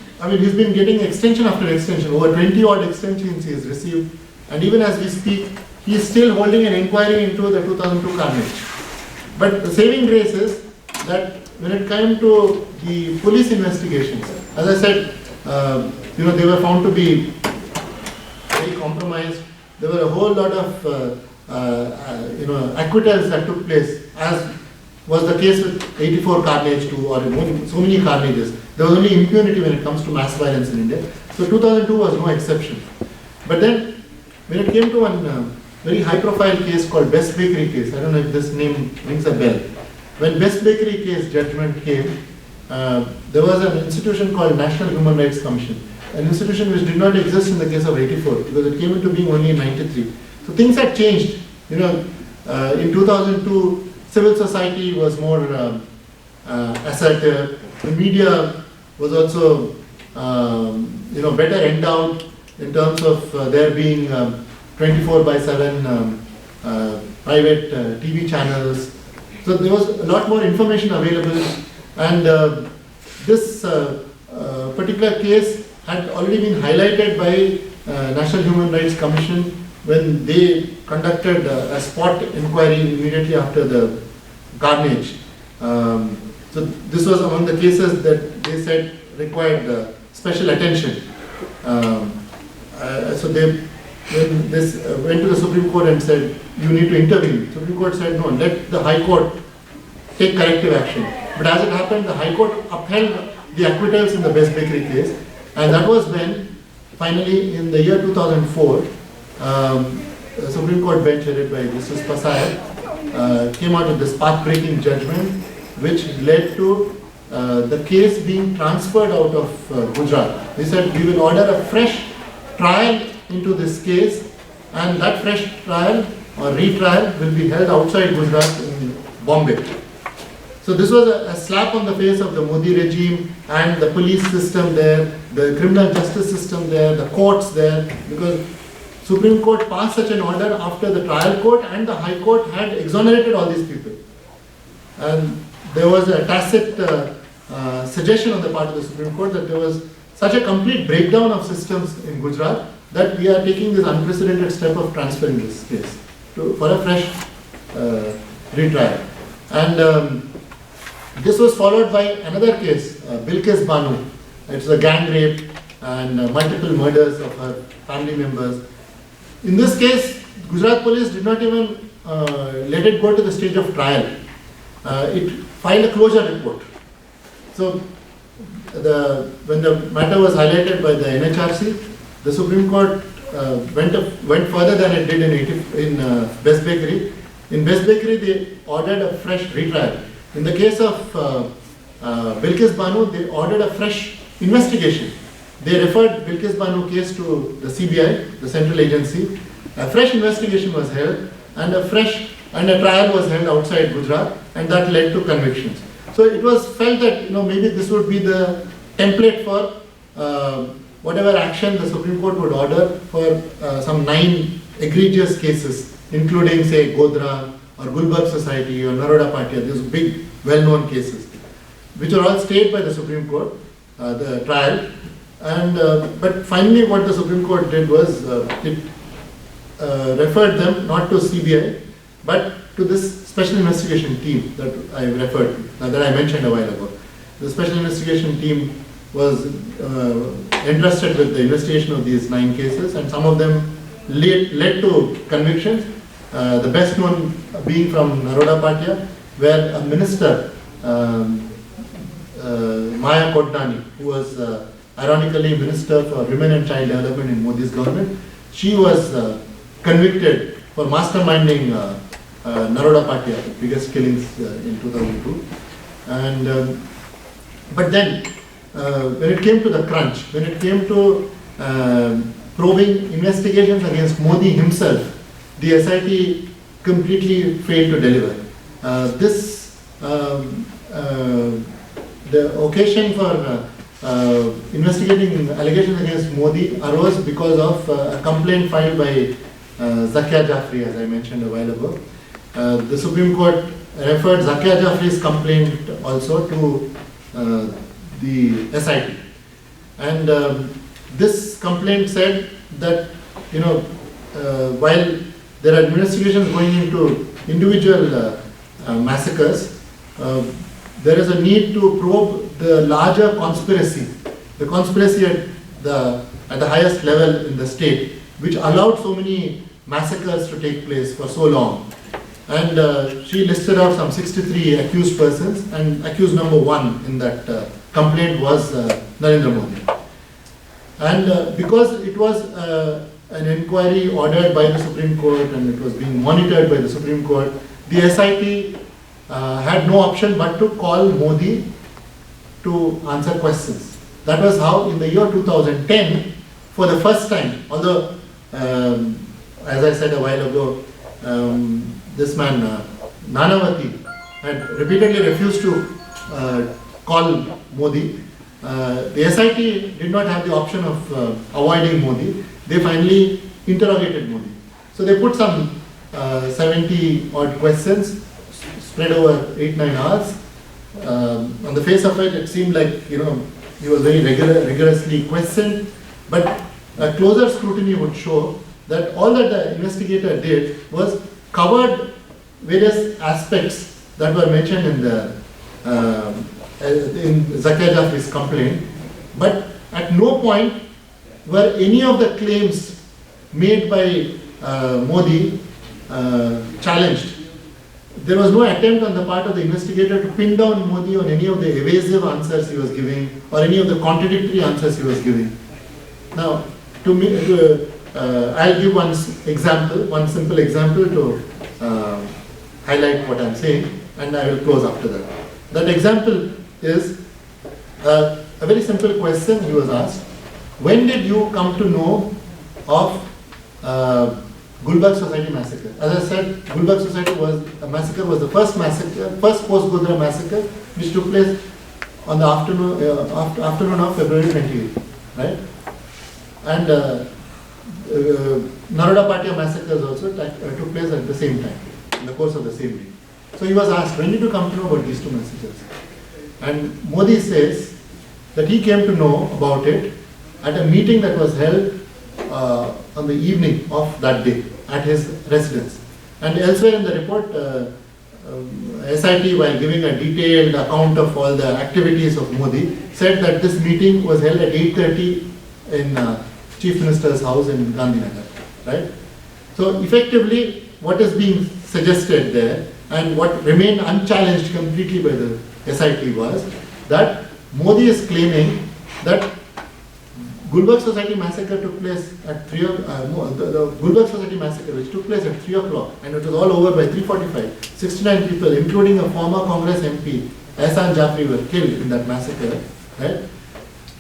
been getting extension after extension. Over 20 odd extensions he has received. And even as we speak, he is still holding an inquiry into the 2002 carnage. But the saving grace is that when it came to the police investigations, as I said, they were found to be very compromised. There were a whole lot of acquittals that took place, as was the case with 84 carnage too, or so many carnages. There was only impunity when it comes to mass violence in India. So 2002 was no exception. But then, when it came to one very high-profile case called Best Bakery case, I don't know if this name rings a bell. When Best Bakery case judgment came, there was an institution called National Human Rights Commission, an institution which did not exist in the case of 84 because it came into being only in 93. So things had changed. In 2002, civil society was more assertive. The media was also better endowed in terms of there being 24/7 private TV channels. So there was a lot more information available, and this particular case had already been highlighted by National Human Rights Commission when they conducted a spot inquiry immediately after the carnage. So this was among the cases that they said required special attention. So they, when this went to the Supreme Court and said, you need to intervene, Supreme Court said no, let the High Court take corrective action. But as it happened, the High Court upheld the acquittals in the Best Bakery case, and that was when finally in the year 2004, the Supreme Court bench headed by Justice Pasai came out with this path-breaking judgment, which led to the case being transferred out of Gujarat. They said we will order a fresh trial into this case, and that fresh trial or retrial will be held outside Gujarat in Bombay. So this was a slap on the face of the Modi regime and the police system there, the criminal justice system there, the courts there, because Supreme Court passed such an order after the trial court and the High Court had exonerated all these people. And there was a tacit suggestion on the part of the Supreme Court that there was such a complete breakdown of systems in Gujarat that we are taking this unprecedented step of transferring this case for a fresh retrial. And this was followed by another case, Bilkis Banu. It's a gang rape and multiple murders of her family members. In this case, Gujarat police did not even let it go to the stage of trial. It filed a closure report. So when the matter was highlighted by the NHRC, the Supreme Court went further than it did in Best Bakery. In Best Bakery, they ordered a fresh retrial. In the case of Bilkis Banu, they ordered a fresh investigation. They referred Bilkis Banu case to the CBI, the central agency. A fresh investigation was held, and a trial was held outside Gujarat, and that led to convictions. So it was felt that maybe this would be the template for whatever action the Supreme Court would order for some 9 egregious cases, including say Godhra or Gulbarg Society or Naroda Patia, these big well-known cases, which are all stayed by the Supreme Court, the trial. And but finally what the Supreme Court did was it referred them not to CBI but to this special investigation team that I referred to, that I mentioned a while ago. The special investigation team was entrusted with the investigation of these 9 cases, and some of them led to convictions. The best known being from Naroda Patia, where a minister, Maya Kodnani, who was ironically Minister for Women and Child Development in Modi's government, she was convicted for masterminding Naroda Patia, the biggest killings in 2002. And but then, when it came to the crunch, when it came to probing investigations against Modi himself, the SIT completely failed to deliver. The occasion for investigating allegations against Modi arose because of a complaint filed by Zakia Jafri, as I mentioned a while ago. The Supreme Court referred Zakia Jafri's complaint also to the SIT. And this complaint said that, while there are investigations going into individual massacres, there is a need to probe the larger conspiracy, the conspiracy at the highest level in the state, which allowed so many massacres to take place for so long. And she listed out some 63 accused persons, and accused number 1 in that complaint was Narendra Modi. And because it was an inquiry ordered by the Supreme Court and it was being monitored by the Supreme Court, the SIT had no option but to call Modi to answer questions. That was how in the year 2010, for the first time, although as I said a while ago, this man Nanavati had repeatedly refused to call Modi, the SIT did not have the option of avoiding Modi. They finally interrogated Modi. So they put some 70 odd questions spread over 8-9 hours. On the face of it, it seemed like he was very rigorously questioned, but a closer scrutiny would show that all that the investigator did was covered various aspects that were mentioned in the in Zakia Jafri's complaint, but at no point were any of the claims made by Modi challenged. There was no attempt on the part of the investigator to pin down Modi on any of the evasive answers he was giving or any of the contradictory answers he was giving. Now, I'll give one simple example to highlight what I'm saying, and I will close after that. That example is a very simple question he was asked. When did you come to know of Gulbarga Society massacre? As I said, Gulbarga Society massacre was the first post-Godhra massacre, which took place on the afternoon of February 28th, right? And Naroda Patia massacres also took place at the same time, in the course of the same week. So he was asked, when did you come to know about these two massacres? And Modi says that he came to know about it at a meeting that was held on the evening of that day at his residence. And elsewhere in the report, SIT, while giving a detailed account of all the activities of Modi, said that this meeting was held at 8:30 in Chief Minister's house in Gandhinagar, right? So effectively, what is being suggested there and what remained unchallenged completely by the SIT was that Modi is claiming that Gulbarga Society massacre took place at the Gulbarga Society massacre, which took place at 3 o'clock, and it was all over by 3:45. 69 people, including a former Congress MP, Ahsan Jafri, were killed in that massacre. Right?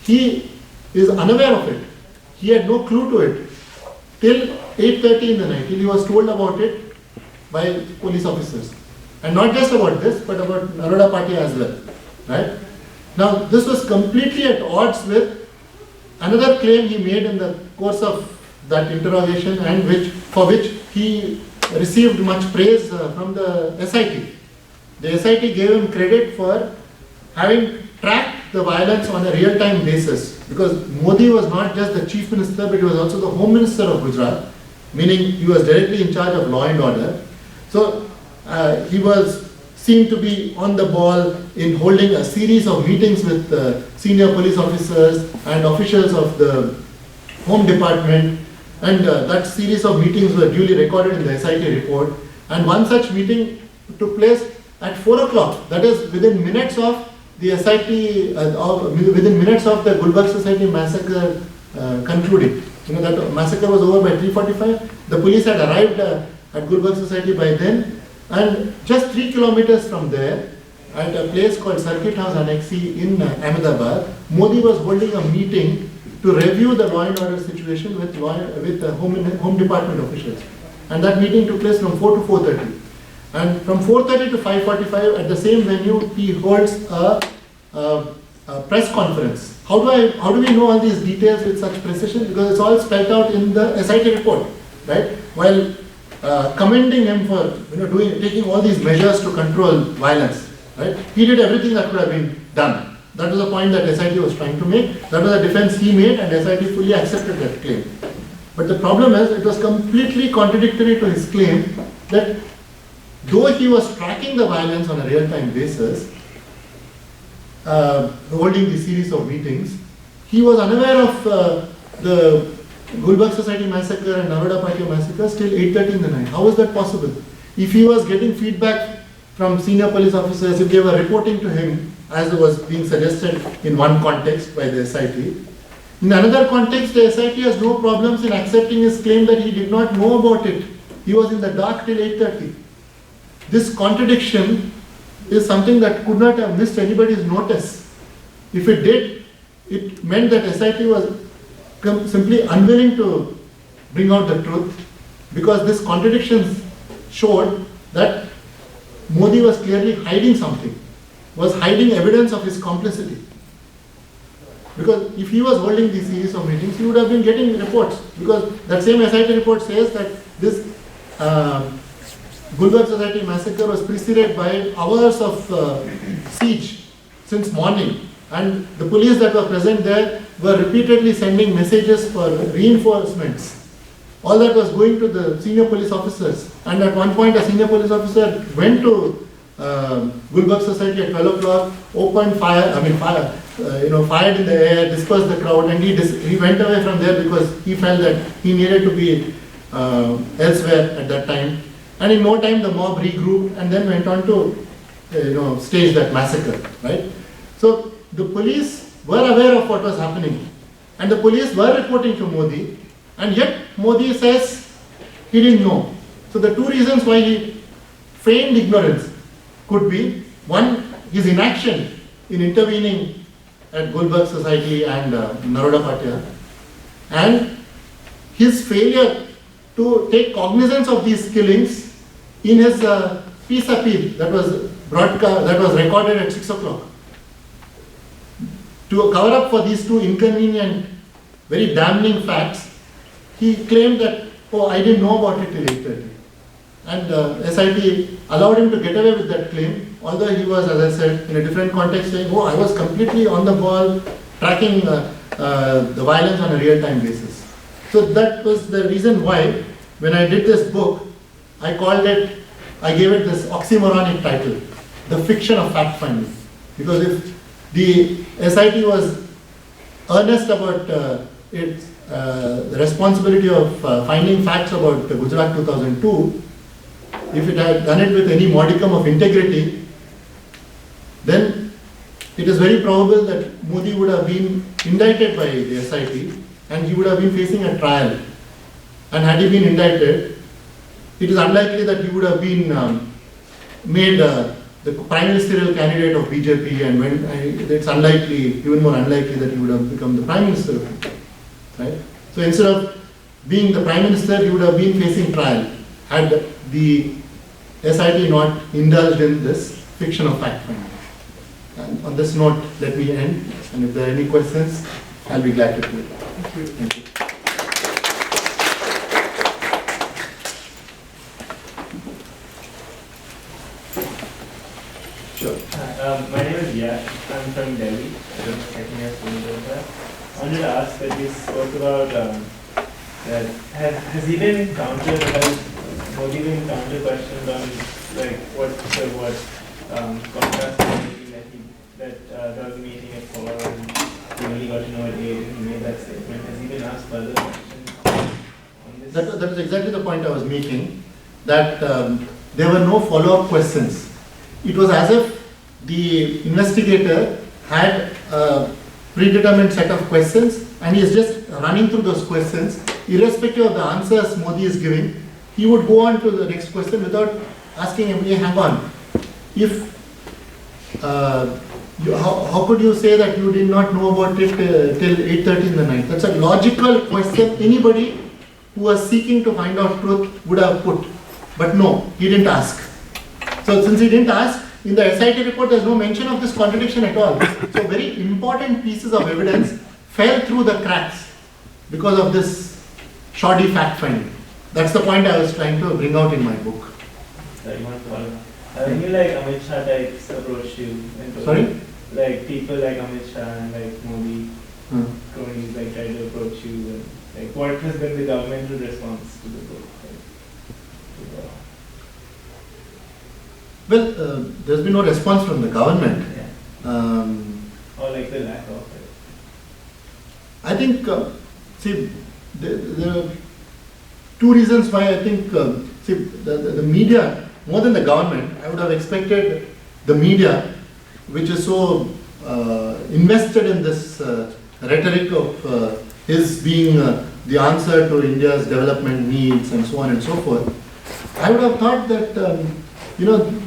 He is unaware of it. He had no clue to it till 8:30 in the night, till he was told about it by police officers. And not just about this, but about Naroda Patia as well. Right? Now, this was completely at odds with another claim he made in the course of that interrogation, and for which he received much praise from the SIT. The SIT gave him credit for having tracked the violence on a real-time basis, because Modi was not just the chief minister, but he was also the home minister of Gujarat, meaning he was directly in charge of law and order. So he was seen to be on the ball in holding a series of meetings with senior police officers and officials of the Home Department, and that series of meetings were duly recorded in the SIT report. And one such meeting took place at 4 o'clock, that is within minutes of the SIT, within minutes of the Gulbarga Society massacre concluding. That massacre was over by 3:45. The police had arrived at Gulbarga Society by then, and just 3 kilometers from there, at a place called Circuit House Annexi in Ahmedabad, Modi was holding a meeting to review the law and order situation with Home Department officials. And that meeting took place from 4 to 4:30. And from 4:30 to 5:45, at the same venue, he holds a press conference. How do we know all these details with such precision? Because it's all spelled out in the SIT report, right? While commending him for taking all these measures to control violence, right? He did everything that could have been done. That was the point that SIT was trying to make. That was a defense he made, and SIT fully accepted that claim. But the problem is, it was completely contradictory to his claim that though he was tracking the violence on a real-time basis, holding the series of meetings, he was unaware of the Gulbarga Society massacre and Naroda Patia massacre till 8:30 in the night. How is that possible? If he was getting feedback from senior police officers, if they were reporting to him, as was being suggested in one context by the SIT, in another context, the SIT has no problems in accepting his claim that he did not know about it. He was in the dark till 8:30. This contradiction is something that could not have missed anybody's notice. If it did, it meant that SIT was simply unwilling to bring out the truth, because this contradiction showed that Modi was clearly hiding something, was hiding evidence of his complicity. Because if he was holding these series of meetings, he would have been getting reports. Because that same SIT report says that this Gulbarga Society massacre was preceded by hours of siege since morning. And the police that were present there were repeatedly sending messages for reinforcements. All that was going to the senior police officers. And at one point, a senior police officer went to Gulbarga Society at 12 o'clock, opened fire, fired in the air, dispersed the crowd, and he went away from there because he felt that he needed to be elsewhere at that time. And in no time, the mob regrouped and then went on to, stage that massacre, right? So the police were aware of what was happening, and the police were reporting to Modi, and yet Modi says he didn't know. So the two reasons why he feigned ignorance could be, one, his inaction in intervening at Gulbarga Society and Naroda Patia, and his failure to take cognizance of these killings in his peace appeal that was recorded at 6 o'clock. To cover up for these two inconvenient, very damning facts, he claimed that, oh, I didn't know about it till 8:30. And SIT allowed him to get away with that claim, although he was, as I said, in a different context saying, oh, I was completely on the ball, tracking the violence on a real-time basis. So that was the reason why, when I did this book, I gave it this oxymoronic title, The Fiction of Fact-Finding. Because if the SIT was earnest about the responsibility of finding facts about Gujarat 2002, if it had done it with any modicum of integrity, then it is very probable that Modi would have been indicted by the SIT and he would have been facing a trial. And had he been indicted, it is unlikely that he would have been made the prime ministerial candidate of BJP, and it's unlikely, even more unlikely, that he would have become the prime minister of India. Right? So instead of being the prime minister, he would have been facing trial had the SIT not indulged in this fiction of fact-finding. And on this note, let me end. And if there are any questions, I'll be glad to do it. Thank you. Thank you. Sure. My name is Yash. I'm from Delhi. I'm a second year student over there. I wanted to ask that you spoke about that has he been encountered, has Modi been encountered questions on like what contrast that there was a meeting at 4 and he only got to know at 8 and he made that statement. Has he been asked further questions on this? That is exactly the point I was making, that there were no follow-up questions. It was as if the investigator had a predetermined set of questions and he is just running through those questions. Irrespective of the answers Modi is giving, he would go on to the next question without asking him, hey, hang on. If how could you say that you did not know about it till 8:30 in the night? That's a logical question anybody who was seeking to find out truth would have put. But no, he didn't ask. So since he didn't ask, in the SIT report there's no mention of this contradiction at all. So very important pieces of evidence fell through the cracks because of this shoddy fact-finding. That's the point I was trying to bring out in my book. Sorry, one follow-up. When you like Amit Shah types approach you, and Sorry? like people like Amit Shah and like Modi, cronies like try to approach you, and like what has been the governmental response to the book? Well, there's been no response from the government. Yeah. Or like the lack of it. I think, see, there are two reasons why I think, the media, more than the government, I would have expected the media, which is so invested in this rhetoric of his being the answer to India's development needs and so on and so forth. I would have thought that,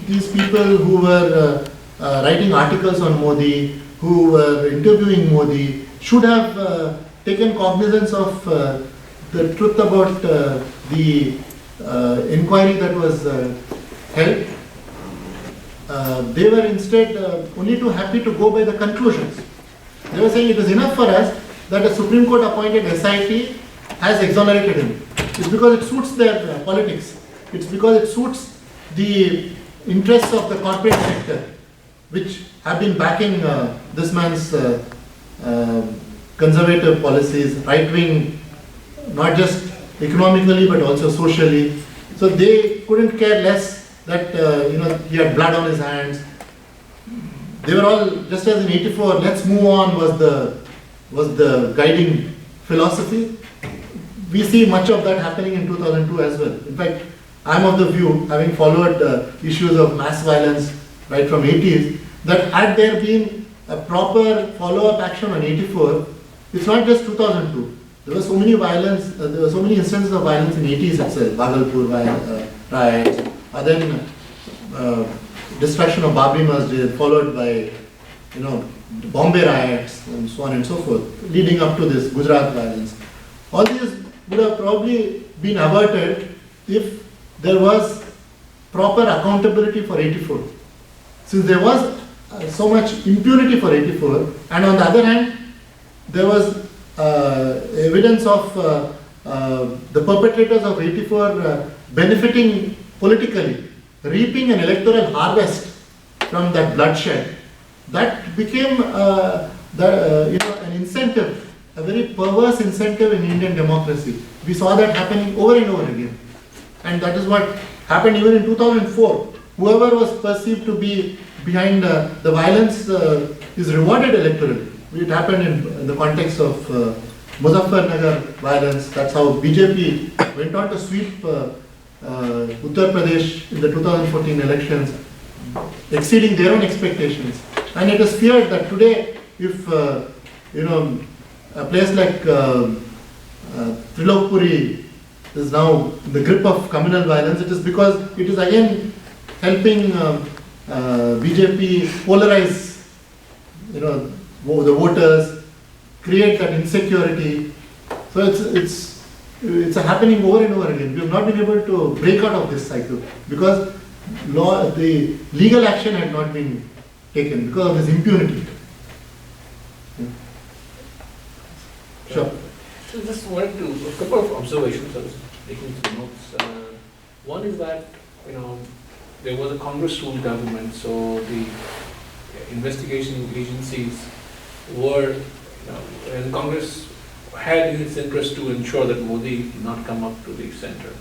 these people who were writing articles on Modi, who were interviewing Modi, should have taken cognizance of the truth about the inquiry that was held. They were instead only too happy to go by the conclusions. They were saying it is enough for us that a Supreme Court appointed SIT has exonerated him. It's because it suits their politics. It's because it suits the interests of the corporate sector, which have been backing this man's conservative policies, right-wing, not just economically but also socially. So they couldn't care less that he had blood on his hands. They were all, just as in '84, let's move on was the guiding philosophy. We see much of that happening in 2002 as well. In fact, I'm of the view, having followed issues of mass violence right from '80s, that had there been a proper follow-up action on '84, it's not just 2002. There were so many there were so many instances of violence in '80s itself. Bhagalpur riots, then destruction of Babri Masjid, followed by the Bombay riots and so on and so forth, leading up to this Gujarat violence. All these would have probably been averted if there was proper accountability for '84. Since there was so much impunity for '84, and on the other hand, there was evidence of the perpetrators of '84 benefiting politically, reaping an electoral harvest from that bloodshed. That became an incentive, a very perverse incentive in Indian democracy. We saw that happening over and over again. And that is what happened even in 2004. Whoever was perceived to be behind the violence is rewarded electorally. It happened in the context of Muzaffarnagar violence. That's how BJP went on to sweep Uttar Pradesh in the 2014 elections, exceeding their own expectations. And it is feared that today, if a place like Trilokpuri is now in the grip of communal violence, it is because it is again helping BJP polarize, the voters, create that insecurity. So it's happening over and over again. We have not been able to break out of this cycle because the legal action had not been taken because of this impunity. Yeah. Sure. So just wanted to, a couple of observations, I was taking some notes. One is that, there was a Congress-ruled government, so the investigation agencies were, and Congress had in its interest to ensure that Modi did not come up to the center.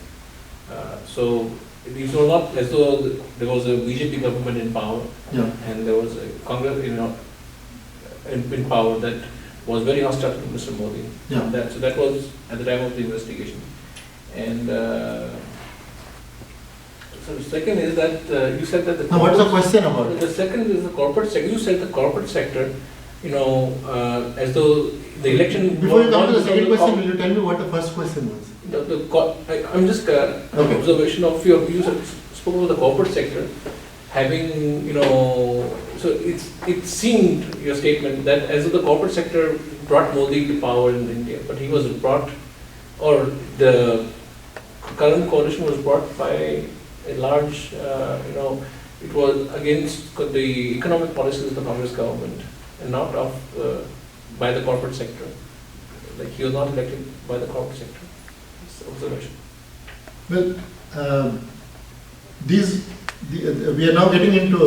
So these were not as though there was a BJP government in power, and there was a Congress, in power that was very hostile to Mr. Modi. Yeah. So that was at the time of the investigation. And so the second is that you said that Now, what is the question about? The second is the corporate sector. You said the corporate sector, as though the election. Before you come to the second question, will you tell me what the first question was? I'm just an observation of you spoke about the corporate sector having, so it seemed, your statement, that as though the corporate sector brought Modi to power in India, but he was brought, or the current coalition was brought by a large, it was against the economic policies of the Congress government and not by the corporate sector. Like he was not elected by the corporate sector. Observation. Well, we are now getting into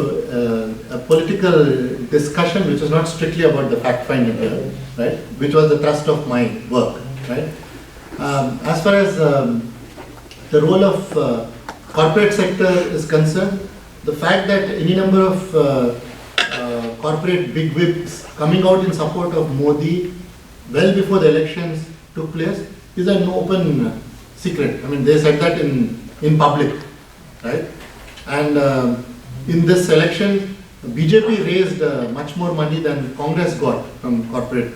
a political discussion which is not strictly about the fact-finding here, right? Which was the thrust of my work, right? As far as the role of corporate sector is concerned, the fact that any number of corporate bigwigs coming out in support of Modi well before the elections took place is an open secret. I mean, they said that in public, right? And in this election, BJP raised much more money than Congress got from corporate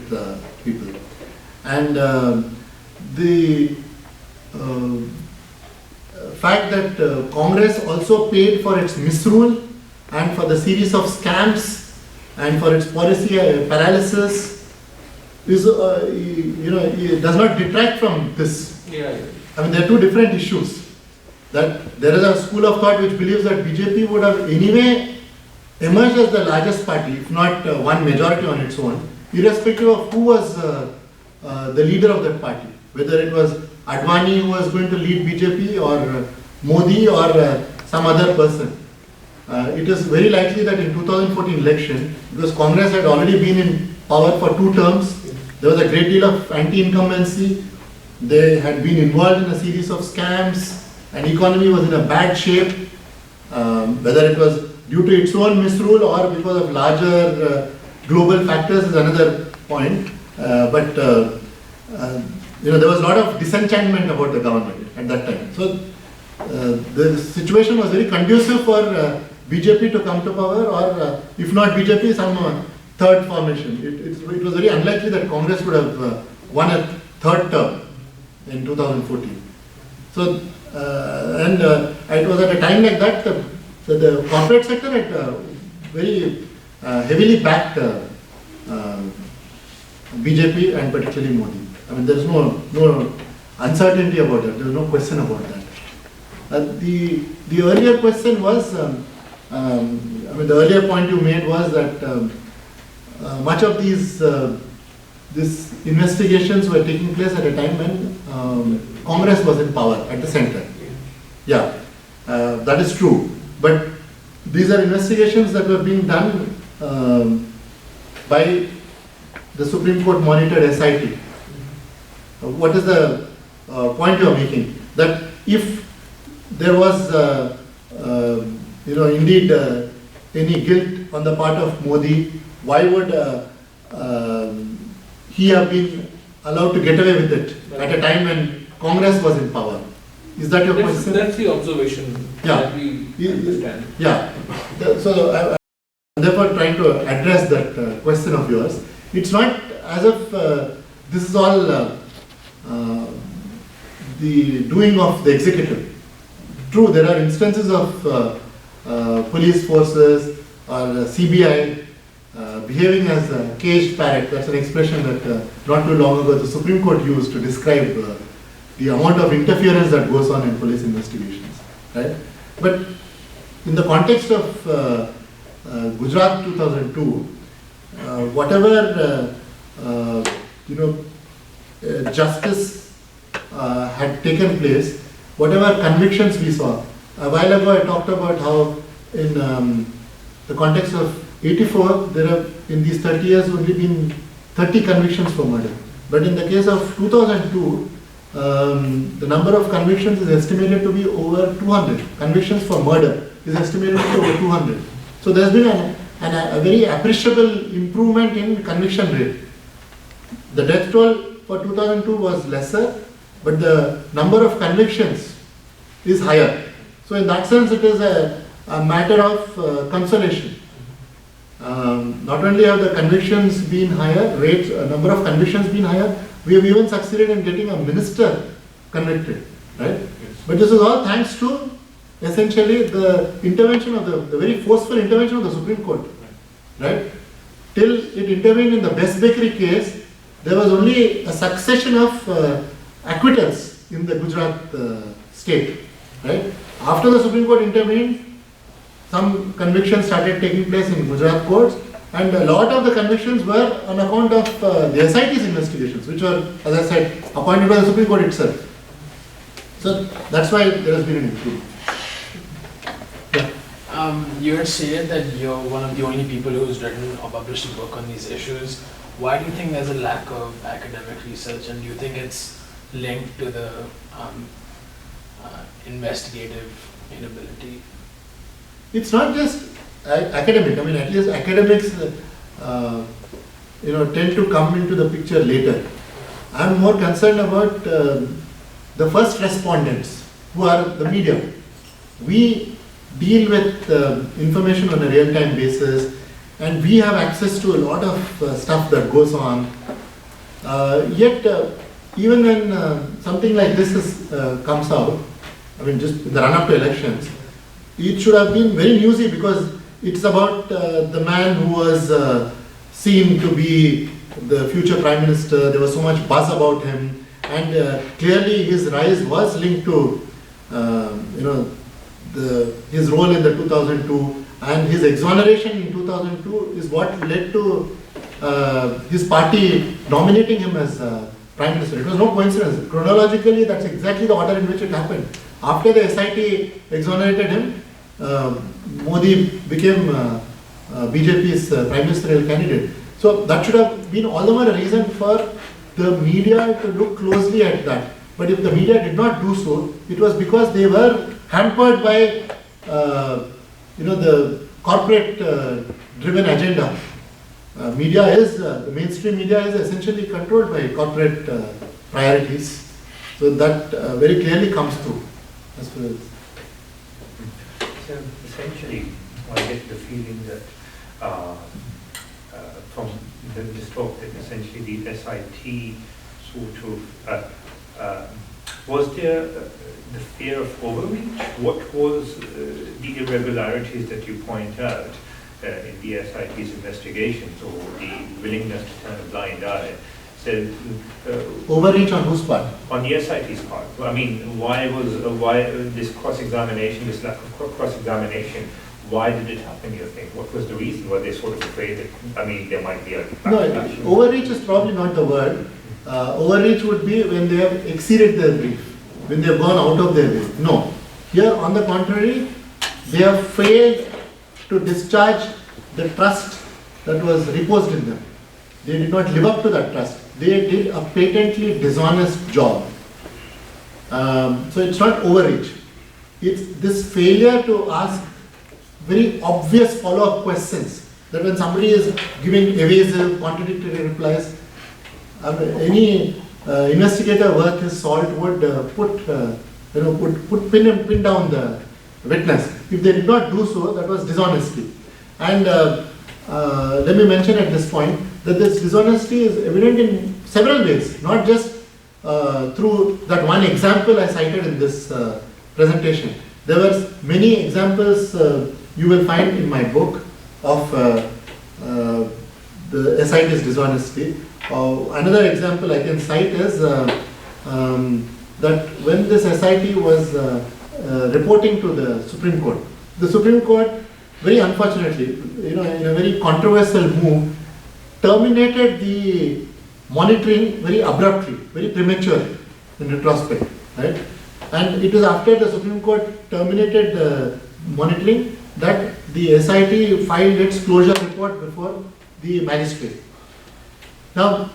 people. And the fact that Congress also paid for its misrule and for the series of scams and for its policy paralysis is, it does not detract from this. Yeah. I mean, there are two different issues. That there is a school of thought which believes that BJP would have anyway emerged as the largest party, if not one majority on its own, irrespective of who was the leader of that party, whether it was Advani who was going to lead BJP or Modi or some other person. It is very likely that in 2014 election, because Congress had already been in power for 2 terms, there was a great deal of anti-incumbency, they had been involved in a series of scams, and economy was in a bad shape, whether it was due to its own misrule or because of larger global factors is another point. But there was a lot of disenchantment about the government at that time. So the situation was very conducive for BJP to come to power, or if not BJP, some third formation. It was very unlikely that Congress would have won a third term in 2014. So, it was at a time like that the corporate sector had very heavily backed BJP and particularly Modi. I mean, there is no uncertainty about that. There is no question about that. The earlier question was, the earlier point you made was that much of these investigations were taking place at a time when Congress was in power at the center. Yeah, that is true. But these are investigations that were being done by the Supreme Court monitored SIT. What is the point you are making? That if there was, indeed any guilt on the part of Modi, why would he have been allowed to get away with it at a time when Congress was in power? Is that your question? That's the observation that we understand. Yeah. So I'm therefore trying to address that question of yours. It's not as if this is all the doing of the executive. True, there are instances of police forces or CBI behaving as a caged parrot. That's an expression that not too long ago the Supreme Court used to describe the amount of interference that goes on in police investigations. Right? But in the context of Gujarat 2002, whatever justice had taken place, whatever convictions we saw. A while ago I talked about how in the context of 84, there have in these 30 years only been 30 convictions for murder. But in the case of 2002, the number of convictions is estimated to be over 200. Convictions for murder is estimated to be over 200. So there has been a very appreciable improvement in conviction rate. The death toll for 2002 was lesser, but the number of convictions is higher. So in that sense, it is a matter of consolation. Not only have the convictions been higher, number of convictions been higher, we have even succeeded in getting a minister convicted, right? But this is all thanks to essentially the intervention of the very forceful intervention of the Supreme Court, right? Till it intervened in the Best Bakery case, there was only a succession of acquittals in the Gujarat state, right? After the Supreme Court intervened, some convictions started taking place in Gujarat courts, and a lot of the convictions were on account of the SIT's investigations, which were, as I said, appointed by the Supreme Court itself. So that's why there has been an improvement. Yeah. You had stated that you're one of the only people who's written or published a book on these issues. Why do you think there's a lack of academic research, and do you think it's linked to the investigative inability? It's not just academic. I mean, at least academics, tend to come into the picture later. I'm more concerned about the first respondents, who are the media. We deal with information on a real-time basis, and we have access to a lot of stuff that goes on. Yet, even when something like this comes out, I mean, just in the run-up to elections, it should have been very newsy because it's about the man who was seen to be the future Prime Minister. There was so much buzz about him, and clearly his rise was linked to his role in the 2002, and his exoneration in 2002 is what led to his party nominating him as Prime Minister. It was no coincidence. Chronologically, that's exactly the order in which it happened. After the SIT exonerated him, Modi became BJP's Prime Ministerial candidate. So that should have been all the more a reason for the media to look closely at that. But if the media did not do so, it was because they were hampered by the corporate driven agenda. Media is, the mainstream media is essentially controlled by corporate priorities. So that very clearly comes through. As far as so essentially, I get the feeling that from this talk that essentially the SIT sort of, was there the fear of overreach? What was the irregularities that you point out in the SIT's investigations, or the willingness to turn a blind eye? So, overreach on whose part? On the SIT's part. I mean, why this cross-examination, this lack of cross-examination? Why did it happen, you think? What was the reason? Were they sort of afraid that, there might be a backlash? No, overreach is probably not the word. Overreach would be when they have exceeded their brief, when they have gone out of their way. No. Here, on the contrary, they have failed to discharge the trust that was reposed in them. They did not live up to that trust. They did a patently dishonest job. So it's not overreach. It's this failure to ask very obvious follow-up questions, that when somebody is giving evasive, contradictory replies, any investigator worth his salt would pin down the witness. If they did not do so, that was dishonesty. And let me mention at this point that this dishonesty is evident in several ways, not just through that one example I cited in this presentation. There were many examples you will find in my book of the SIT's dishonesty. Another example I can cite is that when this SIT was reporting to the Supreme Court, very unfortunately, in a very controversial move, terminated the monitoring very abruptly, very prematurely in retrospect, right? And it was after the Supreme Court terminated the monitoring that the SIT filed its closure report before the magistrate. Now,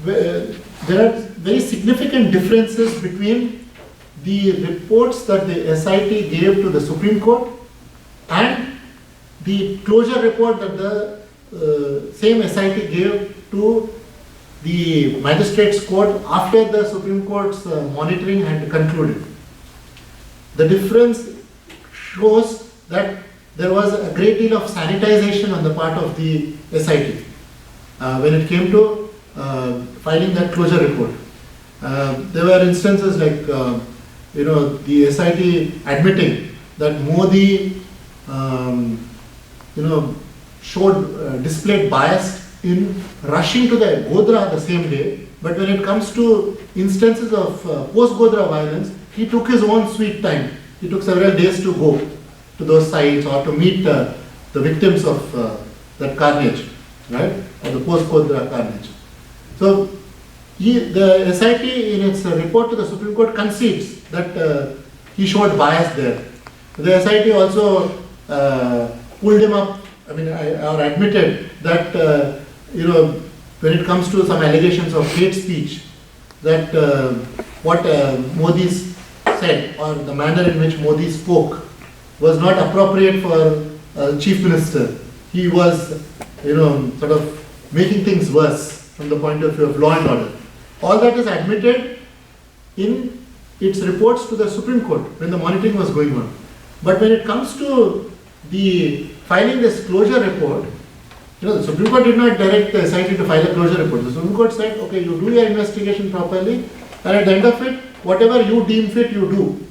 there are very significant differences between the reports that the SIT gave to the Supreme Court and the closure report that the same SIT gave to the magistrate's court after the Supreme Court's monitoring had concluded. The difference shows that there was a great deal of sanitization on the part of the SIT when it came to filing that closure report. There were instances like, the SIT admitting that Modi, displayed bias in rushing to the Godhra the same day, but when it comes to instances of post-Godhra violence, he took his own sweet time. He took several days to go to those sites or to meet the victims of that carnage, right? Or the post-Godhra carnage. So, the SIT in its report to the Supreme Court concedes that he showed bias there. The SIT also pulled him up, or admitted that, when it comes to some allegations of hate speech, that what Modi said or the manner in which Modi spoke was not appropriate for a chief minister. He was, sort of making things worse from the point of view of law and order. All that is admitted in its reports to the Supreme Court when the monitoring was going on. But when it comes to the filing this closure report, the Supreme Court did not direct the SIT to file a closure report. The Supreme Court said, okay, you do your investigation properly, and at the end of it, whatever you deem fit, you do.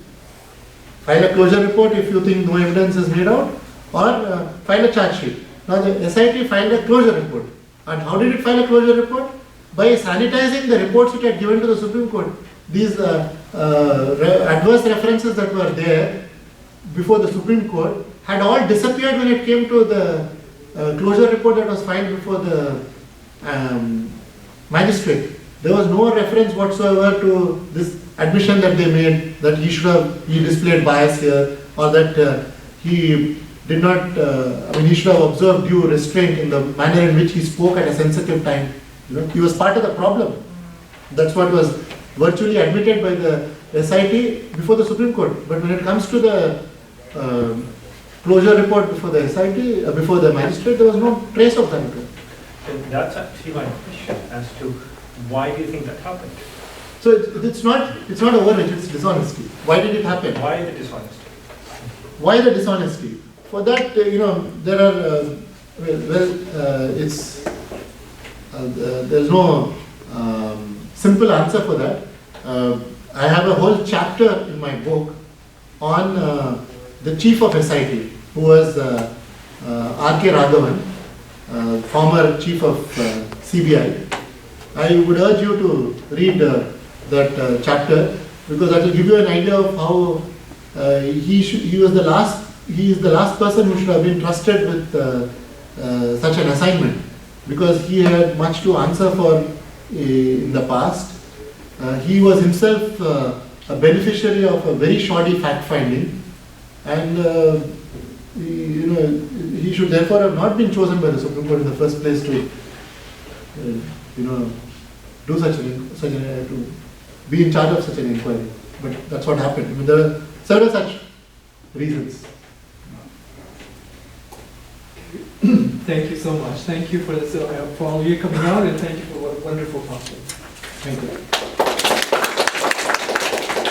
File a closure report if you think no evidence is made out, or file a charge sheet. Now the SIT filed a closure report. And how did it file a closure report? By sanitizing the reports it had given to the Supreme Court. These adverse references that were there before the Supreme Court had all disappeared when it came to the closure report that was filed before the magistrate, there was no reference whatsoever to this admission that they made that he displayed bias here, or that he did not, he should have observed due restraint in the manner in which he spoke at a sensitive time. He was part of the problem. That's what was virtually admitted by the SIT before the Supreme Court. But when it comes to the closure report before the SIT, before the magistrate, there was no trace of that. And that's actually my question as to why do you think that happened? So it's not overreach, it's dishonesty. Why did it happen? Why the dishonesty? Why the dishonesty? For that, there are, there's no simple answer for that. I have a whole chapter in my book on the chief of SIT, who was R.K. Raghavan, former chief of CBI. I would urge you to read that chapter, because that will give you an idea of how he is the last person who should have been trusted with such an assignment, because he had much to answer for in the past. He was himself a beneficiary of a very shoddy fact finding, and he should therefore have not been chosen by the Supreme Court in the first place to do to be in charge of such an inquiry. But that's what happened. There are several such reasons. Thank you so much. Thank you for this, for all you coming out, and thank you for what wonderful talk. Thank you.